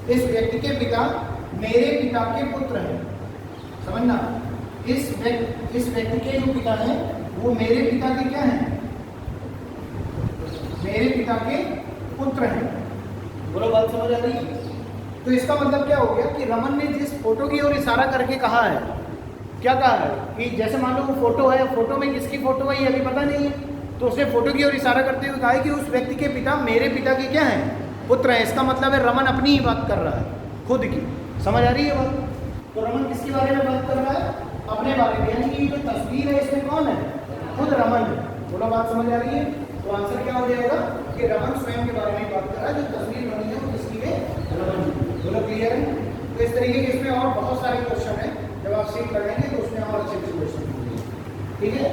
इस व्यक्ति के पिता मेरे पिता के पुत्र हैं, समझना। इस व्यक्ति के जो पिता हैं वो मेरे पिता के क्या हैं? मेरे पिता के पुत्र हैं। बोलो बात समझ आ रही है? तो इसका मतलब क्या हो गया कि रमन ने जिस फोटो की ओर इशारा करके कहा है, क्या कहा है कि जैसे मान लो वो फोटो है, फोटो में किसकी फोटो है ये अभी पता नहीं है, तो उसने फोटो की ओर इशारा करते हुए कहा है कि उस व्यक्ति के पिता मेरे पिता के क्या हैं? पुत्र हैं। इसका मतलब है रमन अपनी ही बात कर रहा है, खुद की। समझ आ रही है बात? तो रमन किसके बारे में बात कर रहा है? अपने बारे में, यानी कि जो तस्वीर है इसमें कौन है? खुद रमन है। बोलो बात समझ आ रही है? तो आंसर क्या हो जाएगा कि रमन स्वयं के बारे में बात कर रहा है, जो तस्वीर बनी है वो किसकी है? रमन की। बोलो क्लियर है? तो इस तरीके के इसमें और बहुत सारे क्वेश्चन हैं, जब आप सीख कर लेंगे तो उसमें और अच्छे अच्छे क्वेश्चन होंगे, ठीक है।